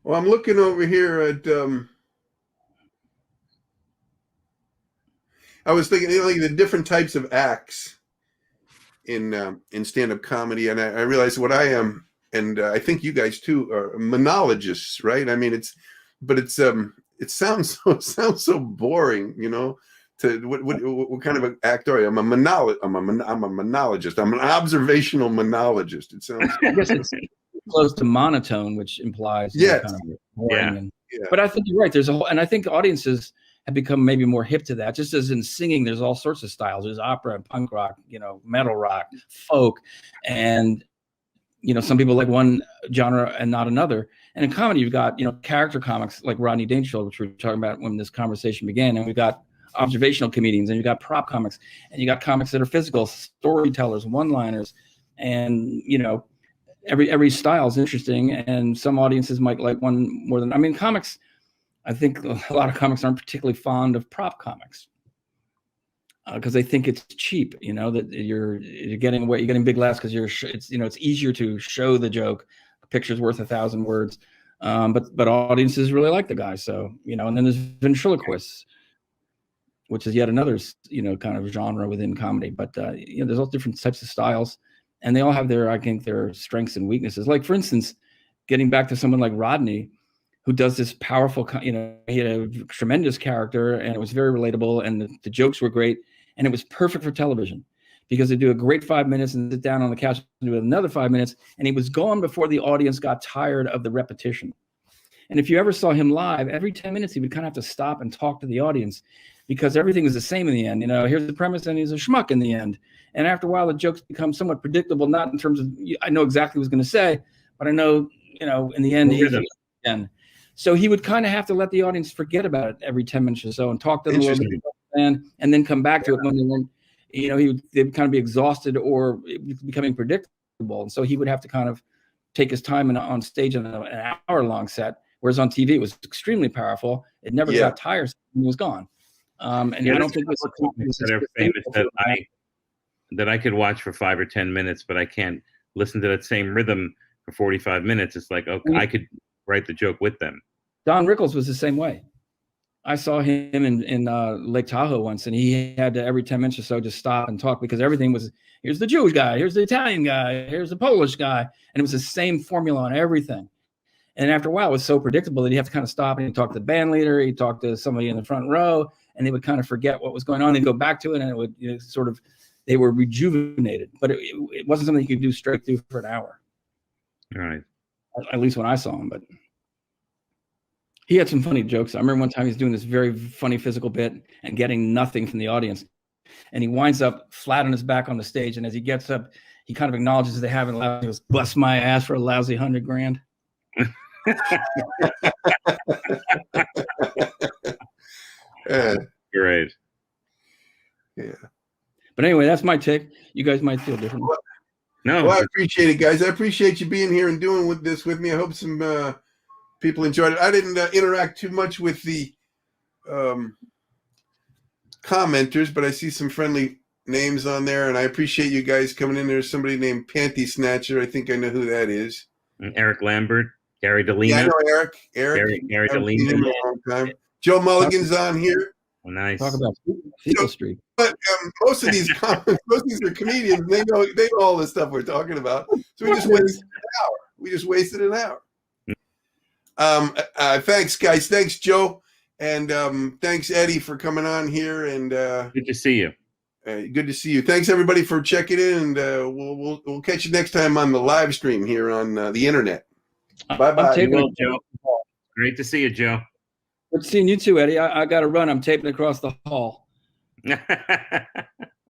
Well, I'm looking over here at I was thinking, like the different types of acts in stand-up comedy, and I realized what I am, and I think you guys too are monologists, right? I mean, it sounds so boring, you know. What kind of an actor are you? I'm a monologist. I'm an observational monologist. It sounds. I guess it's close to monotone, which implies kind of boring. But I think you're right. There's and I think audiences have become maybe more hip to that. Just as in singing, there's all sorts of styles. There's opera and punk rock, metal rock, folk, and some people like one genre and not another. And in comedy, you've got character comics like Rodney Dangerfield, which we were talking about when this conversation began, and we've got observational comedians, and you've got prop comics, and you got comics that are physical, storytellers, one-liners, and every style is interesting, and some audiences might like one more than. I mean, comics. I think a lot of comics aren't particularly fond of prop comics because they think it's cheap. That you're getting away, you're getting big laughs because it's easier to show the joke. A picture's worth 1,000 words, but audiences really like the guy. So and then there's ventriloquists, which is yet another kind of genre within comedy. But there's all different types of styles, and they all have their strengths and weaknesses. Like for instance, getting back to someone like Rodney, who does this powerful, he had a tremendous character, and it was very relatable, and the jokes were great, and it was perfect for television because they do a great 5 minutes and sit down on the couch and do another 5 minutes, and he was gone before the audience got tired of the repetition. And if you ever saw him live, every 10 minutes he would kind of have to stop and talk to the audience because everything is the same in the end. Here's the premise, and he's a schmuck in the end. And after a while, the jokes become somewhat predictable, not in terms of I know exactly what he's going to say, but I know, in the end, he's again. So he would kind of have to let the audience forget about it every 10 minutes or so and talk to them a little bit and then come back to it when they weren't, they'd kind of be exhausted or becoming predictable. And so he would have to kind of take his time on stage in an hour-long set, whereas on TV it was extremely powerful. It never got tiresome. He was gone. And I don't think that are famous that I could watch for 5 or 10 minutes, but I can't listen to that same rhythm for 45 minutes. It's like, okay, I could write the joke with them. Don Rickles was the same way. I saw him in Lake Tahoe once, and he had to every 10 minutes or so just stop and talk because everything was, here's the Jewish guy, here's the Italian guy, here's the Polish guy. And it was the same formula on everything. And after a while, it was so predictable that he'd have to kind of stop and he'd talk to the band leader, he'd talk to somebody in the front row, and they would kind of forget what was going on. They'd go back to it, and it would they were rejuvenated. But it wasn't something you could do straight through for an hour. All right. At least when I saw him, but he had some funny jokes. I remember one time he was doing this very funny physical bit and getting nothing from the audience. and he winds up flat on his back on the stage. And as he gets up, he kind of acknowledges they haven't allowed. He goes, "Bust my ass for a lousy $100,000." Great. Yeah. But anyway, that's my take. You guys might feel different. No, Well, I appreciate it, guys. I appreciate you being here and doing this with me. I hope some people enjoyed it. I didn't interact too much with the commenters, but I see some friendly names on there, and I appreciate you guys coming in. There's somebody named Panty Snatcher. I think I know who that is. Eric Lambert, Gary DeLina. Yeah, I know Eric. Gary I've seen him DeLina. a long time. Joe Mulligan's on here. Oh, nice. Talk about Fecal Street. But most of these comments, most of these are comedians. They know all the stuff we're talking about. So we just wasted an hour. Thanks, guys. Thanks, Joe, and thanks, Eddie, for coming on here. And Good to see you. good to see you. Thanks, everybody, for checking in. And we'll catch you next time on the live stream here on the internet. Bye bye. Well, Joe. Great to see you, Joe. Good seeing you too, Eddie. I got to run. I'm taping across the hall.